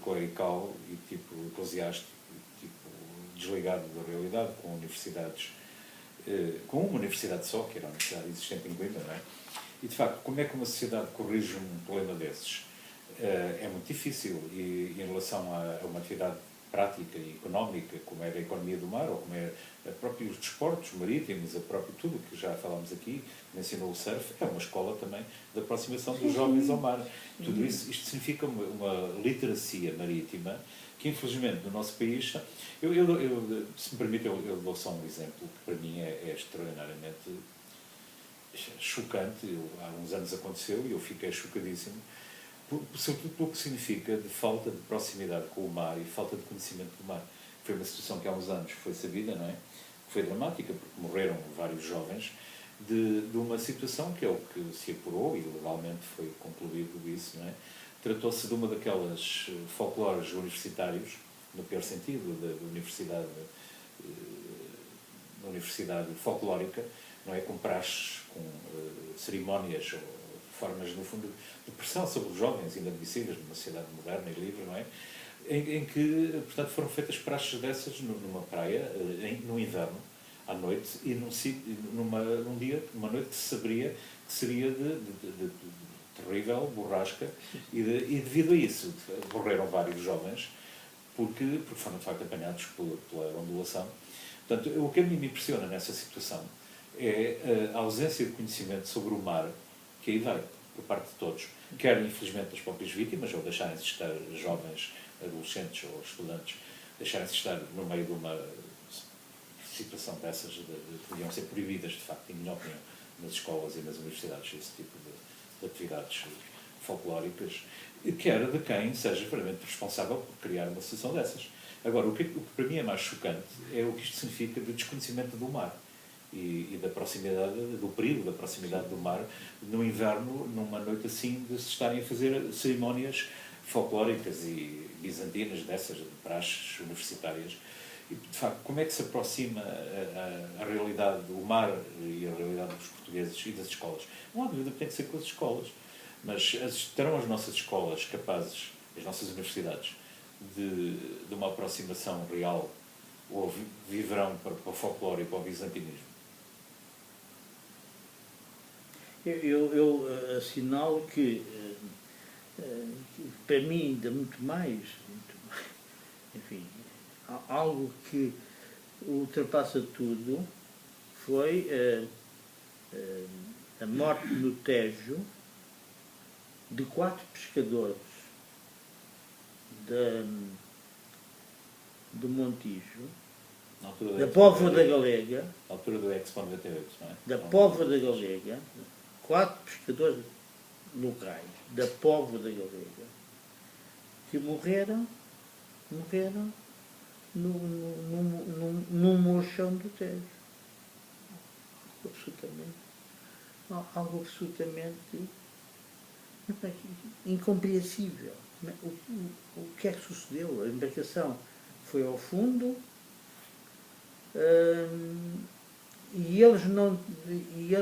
clerical e tipo eclesiástico, tipo desligado da realidade, com universidades, com uma universidade só, que era a universidade existente em Coimbra, não é? E de facto, como é que uma sociedade corrige um problema desses? É muito difícil, e em relação a uma atividade prática e económica, como é a economia do mar, ou como é a próprios desportos marítimos, a próprio tudo que já falámos aqui, mencionou o surf, é uma escola também de aproximação dos jovens ao mar. Tudo isso, isto significa uma literacia marítima que, infelizmente, no nosso país... se me permite, eu dou só um exemplo que para mim é extraordinariamente chocante. Há uns anos aconteceu e eu fiquei chocadíssimo, sobretudo pelo que significa de falta de proximidade com o mar e falta de conhecimento do mar. Foi uma situação que há uns anos foi sabida, não é? Foi dramática, porque morreram vários jovens de uma situação que é o que se apurou, e legalmente foi concluído isso, não é? Tratou-se de uma daquelas folclores universitários, no pior sentido, da universidade folclórica, não é? Com praxes, com cerimónias, ou formas, no fundo, de pressão sobre os jovens, inadmissíveis numa sociedade moderna e livre, não é? Em que, portanto, foram feitas praxes dessas numa praia, no inverno, à noite, e numa noite que se sabia que seria de terrível borrasca, e devido a isso morreram vários jovens, porque foram de facto apanhados pela ondulação. Portanto, o que a mim me impressiona nessa situação é a ausência de conhecimento sobre o mar, que aí vai, por parte de todos, quer infelizmente das próprias vítimas, ou deixarem-se estar jovens, adolescentes ou estudantes, deixarem-se estar no meio de uma situação dessas, que deviam ser proibidas, de facto, em minha opinião, nas escolas e nas universidades, esse tipo de atividades folclóricas, quer de quem seja verdadeiramente responsável por criar uma situação dessas. Agora, o que para mim é mais chocante é o que isto significa de desconhecimento do mar e da proximidade, do perigo da proximidade do mar no inverno, numa noite assim, de se estarem a fazer cerimónias folclóricas e bizantinas dessas, de praxes universitárias. E, de facto, como é que se aproxima a realidade do mar e a realidade dos portugueses e das escolas? Não há dúvida que tem que ser com as escolas, mas terão as nossas escolas capazes, as nossas universidades, de uma aproximação real, ou viverão para o folclore e para o bizantinismo? Eu assinalo que, para mim, ainda muito mais, enfim, algo que ultrapassa tudo foi a morte no Tejo de 4 pescadores do Montijo, da Póvoa da Galega, na altura do Expo 98, não é? Da Póvoa da Galega, 4 pescadores locais da Póvoa da Galega que morreram no mochão do Tejo. Algo absolutamente incompreensível. O que é que sucedeu? A embarcação foi ao fundo e eles,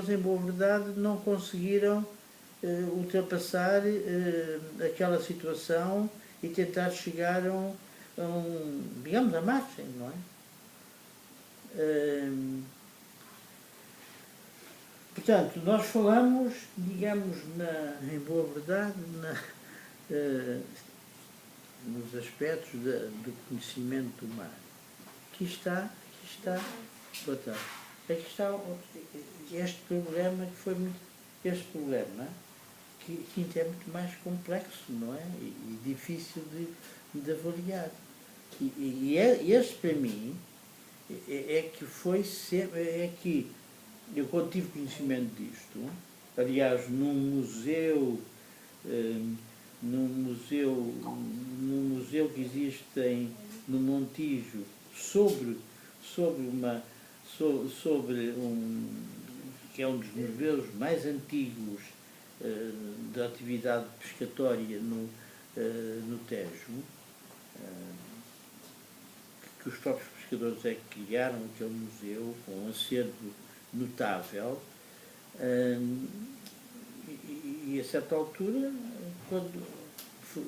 em boa verdade, não conseguiram ultrapassar aquela situação e tentar chegar digamos, a margem, não é? Portanto, nós falamos, digamos, em boa verdade, nos aspectos do conhecimento do mar. Aqui está este problema este problema que é muito mais complexo, não é? E difícil de avaliar. E este, para mim, é que eu, quando tive conhecimento disto, aliás, num museu que existe no Montijo que é um dos museus mais antigos da atividade pescatória no Tejo, que os próprios pescadores é que criaram aquele museu com um acervo notável, e a certa altura, quando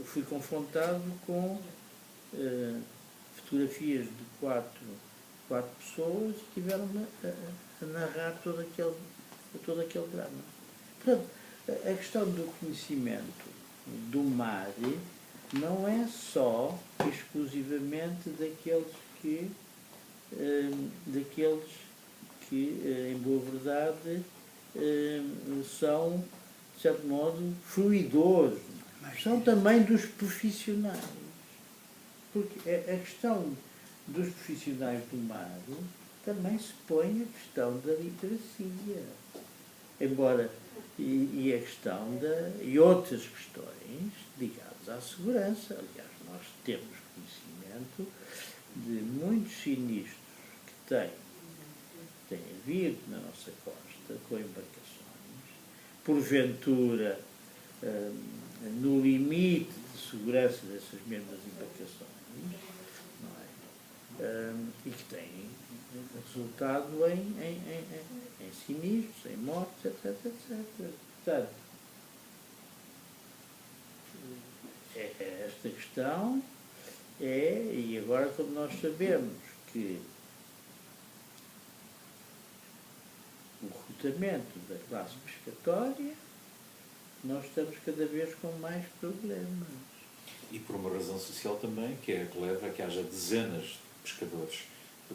fui confrontado com fotografias de quatro pessoas que tiveram a narrar todo aquele drama. Portanto, a questão do conhecimento do mar não é só exclusivamente daqueles que em boa verdade, são, de certo modo, fruidores. São também dos profissionais. Porque a questão dos profissionais do mar também se põe a questão da literacia. Embora, e a questão e outras questões ligadas à segurança. Aliás, nós temos conhecimento de muitos sinistros que têm havido na nossa costa com embarcações, porventura no limite de segurança dessas mesmas embarcações, não é? E que têm resultado em sinistros, em mortes, etc. Portanto, esta questão e agora quando nós sabemos que o recrutamento da classe pescatória, nós estamos cada vez com mais problemas. E por uma razão social também, que é a que leva a que haja dezenas de pescadores.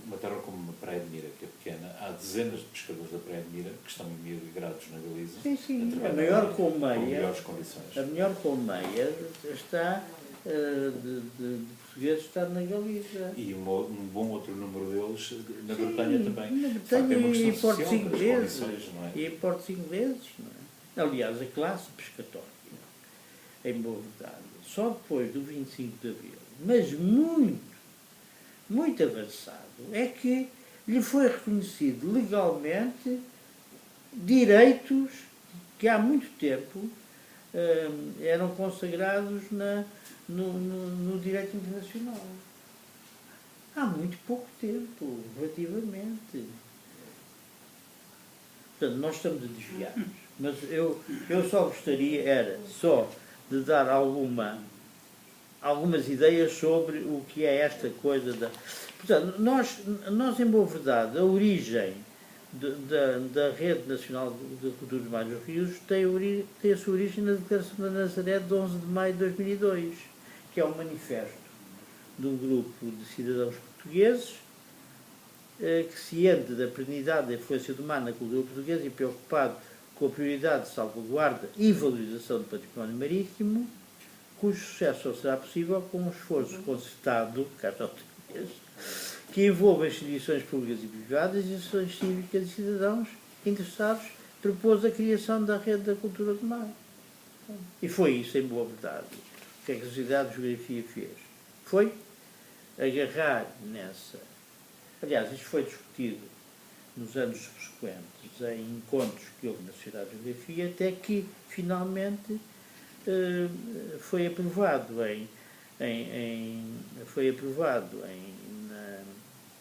Uma terra como a Praia de Mira, que é pequena, há dezenas de pescadores da Praia de Mira que estão emigrados na Galiza. Sim. A maior colmeia, com melhores condições. A melhor colmeia está de portugueses está na Galiza. E um bom outro número deles na Bretanha também. Na Bretanha e em portos ingleses. Não é? E em portos ingleses, não é? Aliás, a classe pescatória em boa verdade, só depois do 25 de Abril, mas muito avançado, é que lhe foi reconhecido legalmente direitos que há muito tempo eram consagrados no direito internacional. Há muito pouco tempo, relativamente. Portanto, nós estamos a desviar-nos. Mas eu só gostaria, de dar algumas ideias sobre o que é esta coisa da... Portanto, nós em boa verdade, a origem da Rede Nacional de Cultura dos Mares dos Rios tem a sua origem na Declaração da Nazaré de 11 de maio de 2002, que é um manifesto de um grupo de cidadãos portugueses que, ciente da perenidade da influência do mar na cultura portuguesa e preocupado com a prioridade de salvaguarda e valorização do património marítimo, cujo sucesso só será possível com um esforço concertado, que envolva instituições públicas e privadas, instituições cívicas e cidadãos interessados, propôs a criação da Rede da Cultura do Mar. E foi isso, em boa verdade. O que é que a Sociedade de Geografia fez? Foi agarrar nessa... Aliás, isto foi discutido nos anos subsequentes em encontros que houve na Sociedade de Geografia, até que, finalmente, foi aprovado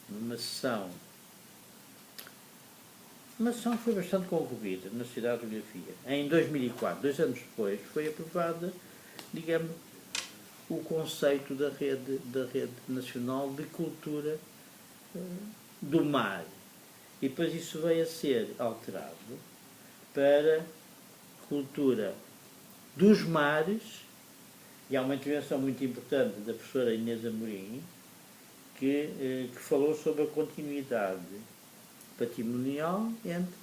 numa sessão. Uma sessão que foi bastante concorrida na Sociedade de Geografia. Em 2004, 2 anos depois, foi aprovada, digamos, o conceito da Rede Nacional de Cultura do Mar. E depois isso veio a ser alterado para cultura dos mares, e há uma intervenção muito importante da professora Inês Amorim, que falou sobre a continuidade patrimonial entre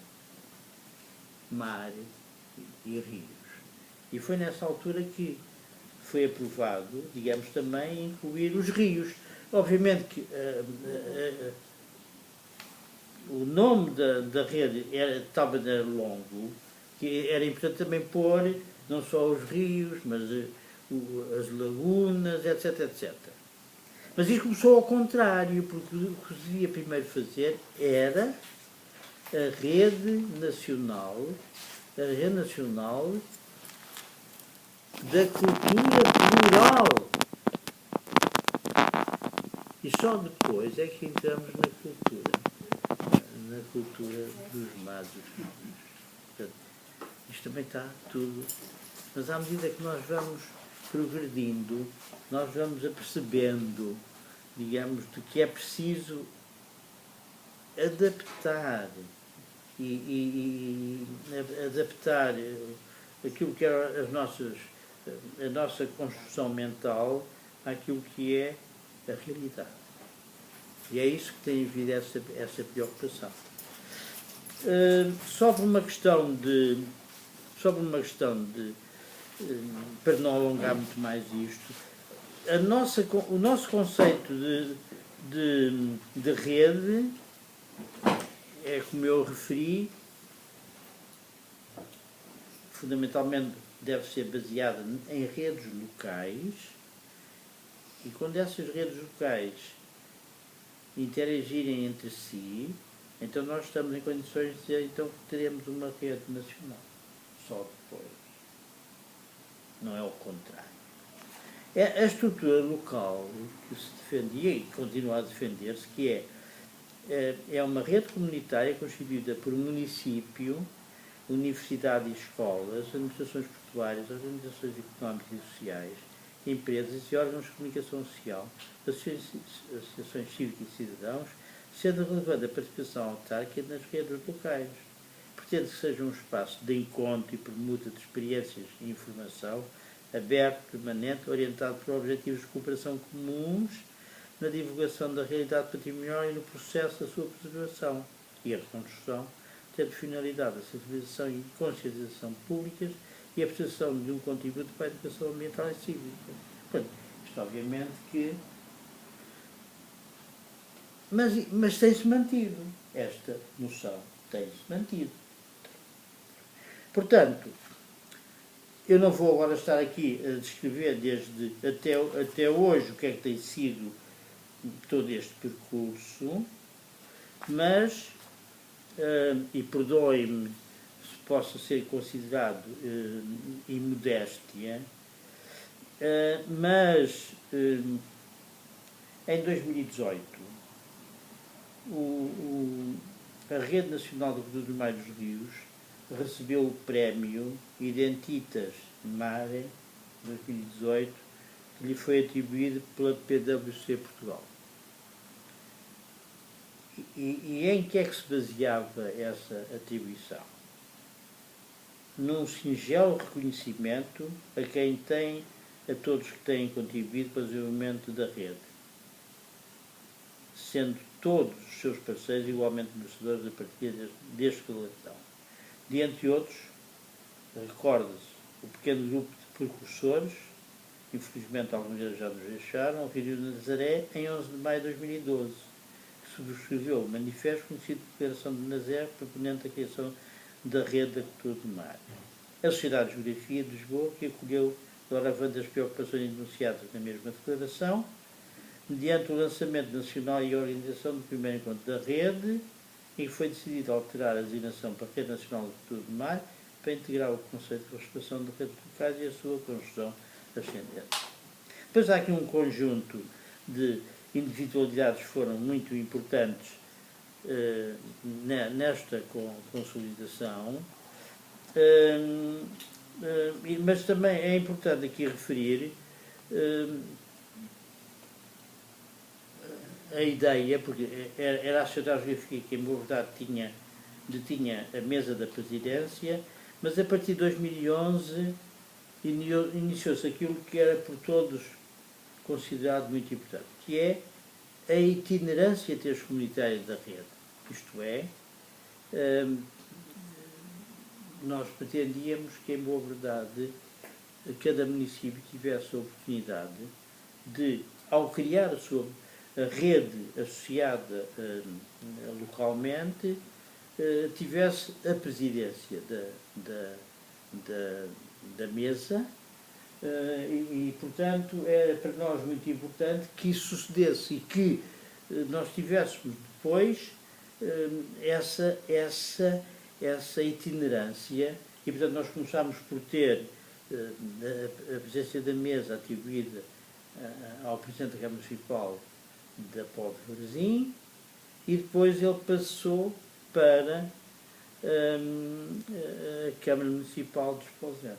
mar e rios. E foi nessa altura que foi aprovado, digamos, também incluir os rios. Obviamente que o nome da rede estava longo, que era importante também pôr não só os rios, mas as lagunas, etc, etc. Mas isto começou ao contrário, porque o que se devia primeiro fazer era a Rede Nacional da Cultura Plural. E só depois é que entramos na cultura dos mares. Portanto, isto também está tudo. Mas à medida que nós vamos progredindo, nós vamos apercebendo, digamos, de que é preciso adaptar e adaptar aquilo que é a nossa construção mental àquilo que é a realidade. E é isso que tem havido essa preocupação. Sobre uma questão de para não alongar muito mais isto, o nosso conceito de rede é, como eu referi, fundamentalmente deve ser baseada em redes locais, e quando essas redes locais interagirem entre si, então nós estamos em condições de dizer então, que teremos uma rede nacional. Só depois. Não é o contrário. É a estrutura local que se defendia e continua a defender-se, que é uma rede comunitária constituída por município, universidade e escolas, administrações portuárias, organizações económicas e sociais, empresas e órgãos de comunicação social, associações cívicas e cidadãos, sendo relevante a participação autárquica nas redes locais. Pretende que seja um espaço de encontro e permuta de experiências e informação, aberto, permanente, orientado para objetivos de cooperação comuns na divulgação da realidade patrimonial e no processo da sua preservação e a reconstrução, tendo finalidade a sensibilização e conscientização públicas e a prestação de um contributo para a educação ambiental e cívica. Portanto, isto obviamente que... Mas tem-se mantido. Esta noção tem-se mantido. Portanto, Eu não vou agora estar aqui a descrever desde até hoje o que é que tem sido todo este percurso, mas, e perdoem-me se possa ser considerado imodéstia, mas em 2018 a Rede Nacional de Produtos Mares dos Rios recebeu o prémio Identitas Mare 2018, que lhe foi atribuído pela PwC Portugal. E em que é que se baseava essa atribuição? Num singelo reconhecimento a todos que têm contribuído para o desenvolvimento da rede, sendo todos os seus parceiros igualmente merecedores da partilha deste galardão. Dentre outros, recorda-se o pequeno grupo de precursores, infelizmente alguns deles já nos deixaram, o Rio de Nazaré, em 11 de maio de 2012, que subscreveu o manifesto conhecido por Declaração de Nazaré, proponente da criação da rede da cultura do mar. A Sociedade de Geografia de Lisboa, que acolheu doravante as preocupações enunciadas na mesma declaração, mediante o lançamento nacional e a organização do primeiro encontro da rede, em que foi decidido alterar a designação para a Rede Nacional de Cultura do Mar para integrar o conceito de restauração de redes locais e a sua construção ascendente. Depois há aqui um conjunto de individualidades que foram muito importantes nesta consolidação, mas também é importante aqui referir a ideia, porque era a Sociedade Geográfica que, em boa verdade, detinha a mesa da presidência, mas a partir de 2011 iniciou-se aquilo que era por todos considerado muito importante, que é a itinerância transcomunitária da rede. Isto é, nós pretendíamos que, em boa verdade, cada município tivesse a oportunidade de, ao criar a rede associada localmente, tivesse a presidência da mesa e, portanto, era para nós muito importante que isso sucedesse e que nós tivéssemos depois essa itinerância e, portanto, nós começámos por ter a presidência da mesa atribuída ao Presidente da Câmara Municipal da Póvoa de Varzim e depois ele passou para a Câmara Municipal de Esposende.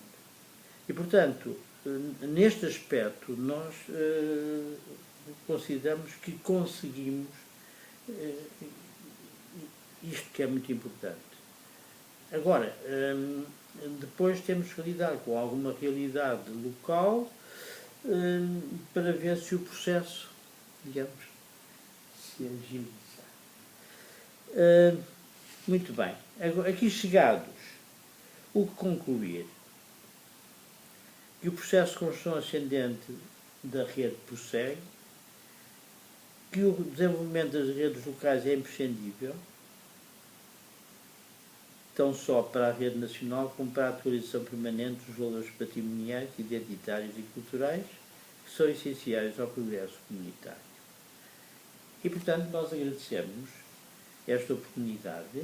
E, portanto, neste aspecto, nós consideramos que conseguimos isto que é muito importante. Agora, depois temos que lidar com alguma realidade local para ver se o processo, digamos, se agiliza. Muito bem. Agora, aqui chegados, o que concluir? Que o processo de construção ascendente da rede prossegue, que o desenvolvimento das redes locais é imprescindível, tão só para a rede nacional como para a atualização permanente dos valores patrimoniais, identitários e culturais que são essenciais ao progresso comunitário. E, portanto, nós agradecemos esta oportunidade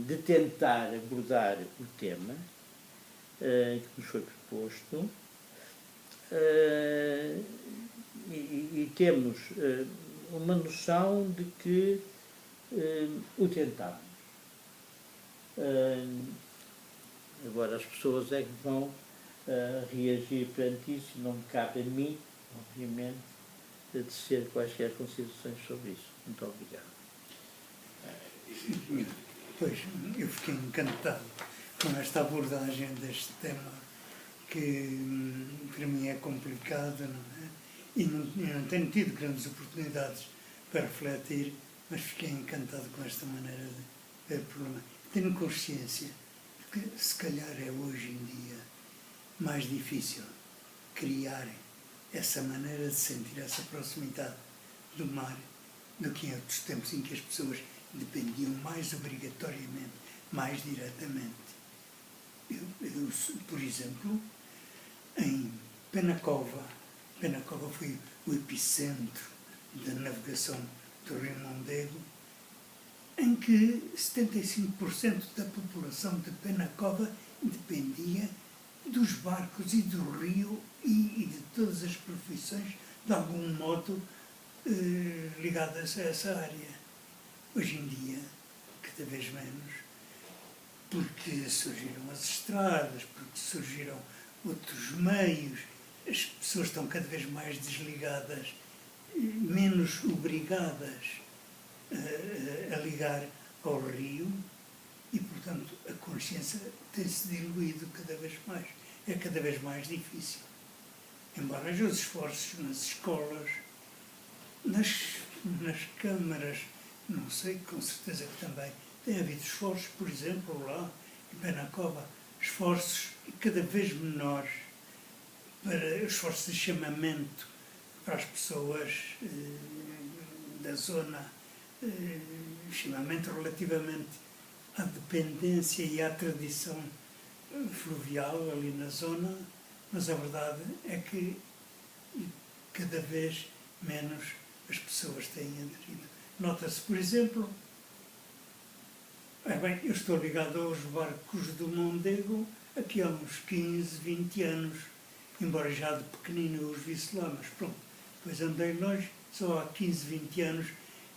de tentar abordar o tema que nos foi proposto e temos uma noção de que o tentamos. Agora as pessoas é que vão reagir perante isso e não me cabe a mim, obviamente, de tecer quaisquer considerações sobre isso. Muito obrigado. Pois, eu fiquei encantado com esta abordagem deste tema que para mim é complicado, não é? E não tenho tido grandes oportunidades para refletir, mas fiquei encantado com esta maneira de ver o problema. Tenho consciência de que se calhar é hoje em dia mais difícil criar essa maneira de sentir essa proximidade do mar do que em outros tempos em que as pessoas dependiam mais obrigatoriamente, mais diretamente por exemplo, em Penacova foi o epicentro da navegação do Rio Mondego, em que 75% da população de Penacova dependia dos barcos e do rio e de todas as profissões, de algum modo, ligadas a essa área. Hoje em dia, cada vez menos, porque surgiram as estradas, porque surgiram outros meios, as pessoas estão cada vez mais desligadas, menos obrigadas a ligar ao rio e, portanto, a consciência tem-se diluído cada vez mais. É cada vez mais difícil. Embora haja os esforços nas escolas, nas câmaras, não sei, com certeza que também tem havido esforços, por exemplo, lá em Penacova, esforços cada vez menores para esforços de chamamento para as pessoas da zona, chamamento relativamente à dependência e à tradição fluvial ali na zona, mas a verdade é que cada vez menos as pessoas têm aderido. Nota-se, por exemplo, eu estou ligado aos barcos do Mondego aqui há uns 15, 20 anos, embora já de pequenino eu os visse lá, mas pronto, depois andei longe, só há 15, 20 anos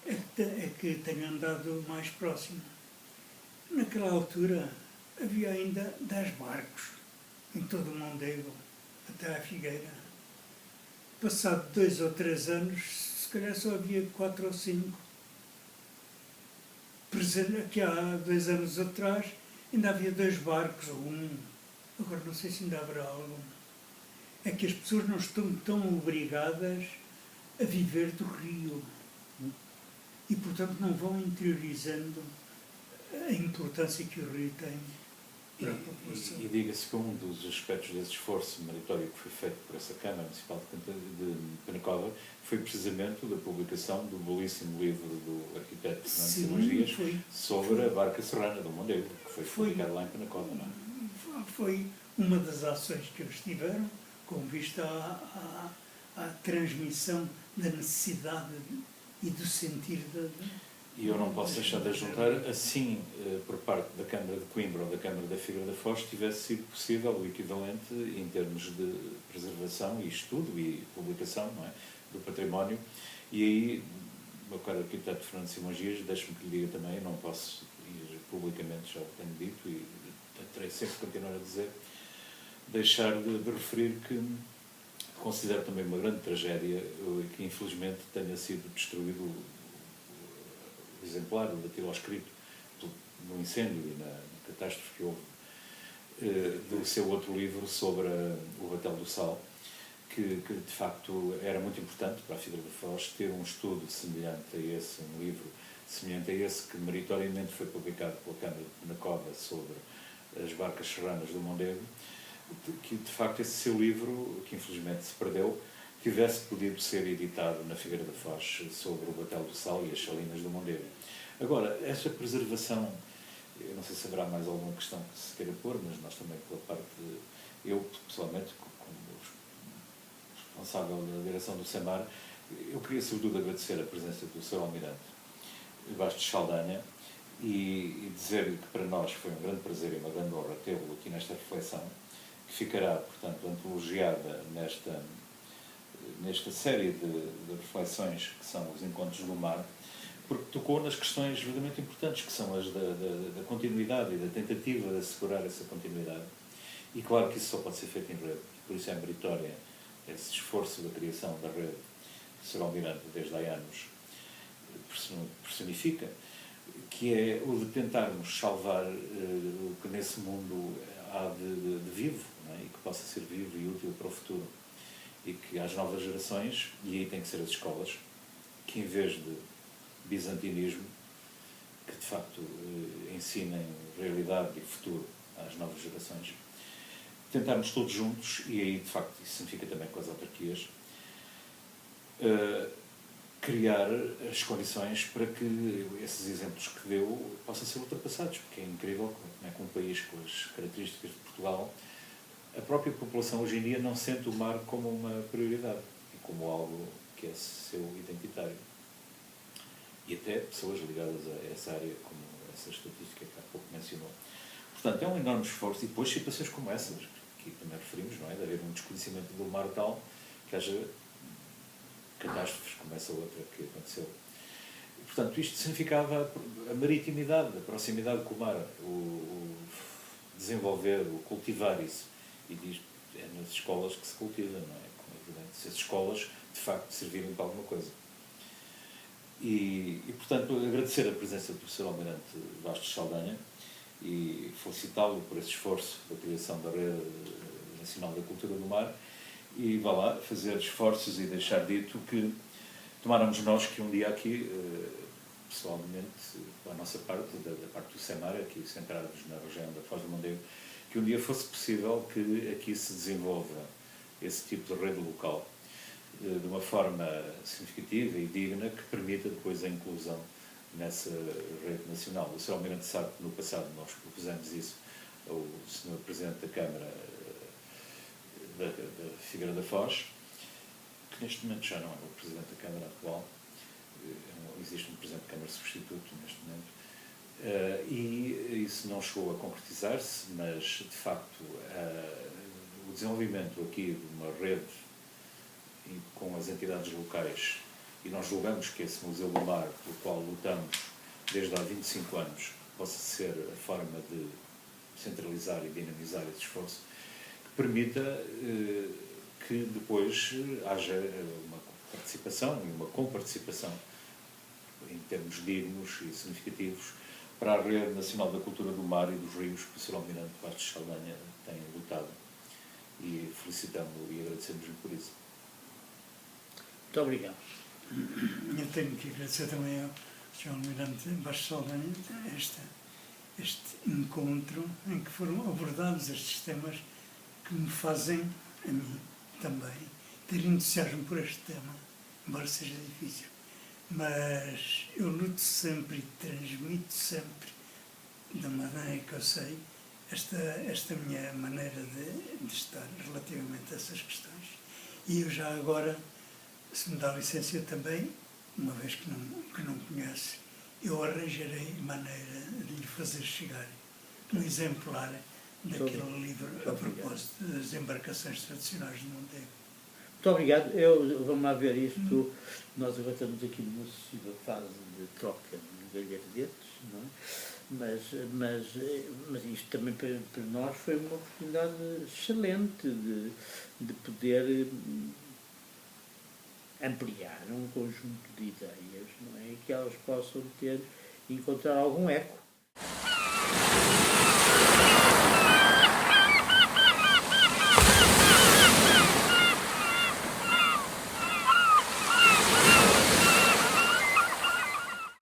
é que tenho andado mais próximo. Naquela altura havia ainda 10 barcos em todo o Mondego, até à Figueira. Passado 2 ou 3 anos, se calhar só havia 4 ou 5. Aqui há 2 anos atrás ainda havia 2 barcos, ou 1. Agora não sei se ainda haverá algum. É que as pessoas não estão tão obrigadas a viver do rio. E, portanto, não vão interiorizando a importância que o rio tem para a população. E diga-se que um dos aspectos desse esforço meritório que foi feito por essa Câmara Municipal de Penacova foi precisamente da publicação do belíssimo livro do arquiteto Fernando Simões Dias sobre a barca serrana do Mondego, que foi publicado lá em Penacova. Não é? Foi uma das ações que eles tiveram com vista à transmissão da necessidade e do sentir E eu não posso deixar de juntar, assim, por parte da Câmara de Coimbra ou da Câmara da Figueira da Foz, tivesse sido possível o equivalente em termos de preservação e estudo e publicação, não é, do património. E aí, meu caro arquiteto Fernando Simões Dias, deixe-me que lhe diga também, eu não posso ir publicamente, já o tenho dito e terei sempre que continuar a dizer, deixar de referir que considero também uma grande tragédia que infelizmente tenha sido destruído o exemplar, o daquilo escrito no incêndio e na catástrofe que houve do seu outro livro sobre o Batel do Sal, que de facto era muito importante para a Figueira da Foz ter um estudo semelhante a esse, um livro semelhante a esse que meritoriamente foi publicado pela Câmara de Penacova sobre as barcas serranas do Mondego, que de facto esse seu livro, que infelizmente se perdeu, tivesse podido ser editado na Figueira da Foz sobre o Batel do Sal e as salinas do Mondego. Agora, essa preservação, eu não sei se haverá mais alguma questão que se queira pôr, mas nós também, pela parte eu pessoalmente, como responsável da direção do SEMAR, eu queria sobretudo agradecer a presença do Sr. Almirante Bastos Saldanha e dizer-lhe que para nós foi um grande prazer e uma grande honra tê-lo aqui nesta reflexão, que ficará, portanto, antologiada nesta série de reflexões que são os Encontros do Mar, porque tocou nas questões verdadeiramente importantes, que são as da continuidade e da tentativa de assegurar essa continuidade. E claro que isso só pode ser feito em rede, por isso é meritória esse esforço da criação da rede que o Sr. Almirante, desde há anos, personifica, que é o de tentarmos salvar o que nesse mundo há de vivo, não é? E que possa ser vivo e útil para o futuro. E que às novas gerações, e aí tem que ser as escolas, que em vez de bizantinismo, que de facto ensinem realidade e futuro às novas gerações, tentarmos todos juntos, e aí de facto isso significa também com as autarquias, criar as condições para que esses exemplos que deu possam ser ultrapassados, porque é incrível como é que um país com as características de Portugal, a própria população hoje em dia não sente o mar como uma prioridade e como algo que é seu identitário. E até pessoas ligadas a essa área, como essa estatística que há pouco mencionou. Portanto, é um enorme esforço, e depois situações como essas, que também referimos, não é? De haver um desconhecimento do mar tal que haja catástrofes como essa outra que aconteceu. E, portanto, isto significava a maritimidade, a proximidade com o mar, o desenvolver, o cultivar isso. E diz, é nas escolas que se cultiva, não é? Como é evidente, se as escolas, de facto, servirem para alguma coisa. E, portanto, agradecer a presença do Sr. Almirante Bastos Saldanha e felicitá-lo por esse esforço da criação da Rede Nacional da Cultura do Mar e, vá lá, fazer esforços e deixar dito que tomáramos nós que um dia aqui, pessoalmente, da nossa parte, da parte do SEMAR, aqui centrados na região da Foz do Mondego, que um dia fosse possível que aqui se desenvolva esse tipo de rede local de uma forma significativa e digna que permita depois a inclusão nessa rede nacional. O Sr. Almirante sabe que no passado nós propusemos isso ao Sr. Presidente da Câmara da Figueira da Foz, que neste momento já não é o Presidente da Câmara atual, existe um Presidente da Câmara substituto neste momento, e isso não chegou a concretizar-se, mas de facto o desenvolvimento aqui de uma rede com as entidades locais, e nós julgamos que esse Museu do Mar, pelo qual lutamos desde há 25 anos, possa ser a forma de centralizar e dinamizar esse esforço, que permita que depois haja uma participação e uma comparticipação em termos dignos e significativos para a Rede Nacional da Cultura do Mar e dos Rios que o Sr. Almirante Bastos Saldanha tem lutado. E felicitamos-o e agradecemos-lhe por isso. Muito obrigado. Eu tenho que agradecer também ao Sr. Almirante Bastos Saldanha este encontro em que foram abordados estes temas que me fazem, a mim também, ter entusiasmo por este tema, embora seja difícil. Mas eu luto sempre e transmito sempre, da maneira que eu sei, esta minha maneira de estar relativamente a essas questões. E eu já agora, se me dá licença, eu também, uma vez que não conhece, eu arranjarei maneira de lhe fazer chegar um exemplar daquele livro a propósito das embarcações tradicionais do Mondego. Muito obrigado. Vamos lá ver isto. Nós agora estamos aqui numa sucessiva fase de troca de galhardetes, não é? Mas isto também para nós foi uma oportunidade excelente de poder ampliar um conjunto de ideias, não é? E que elas possam encontrar algum eco.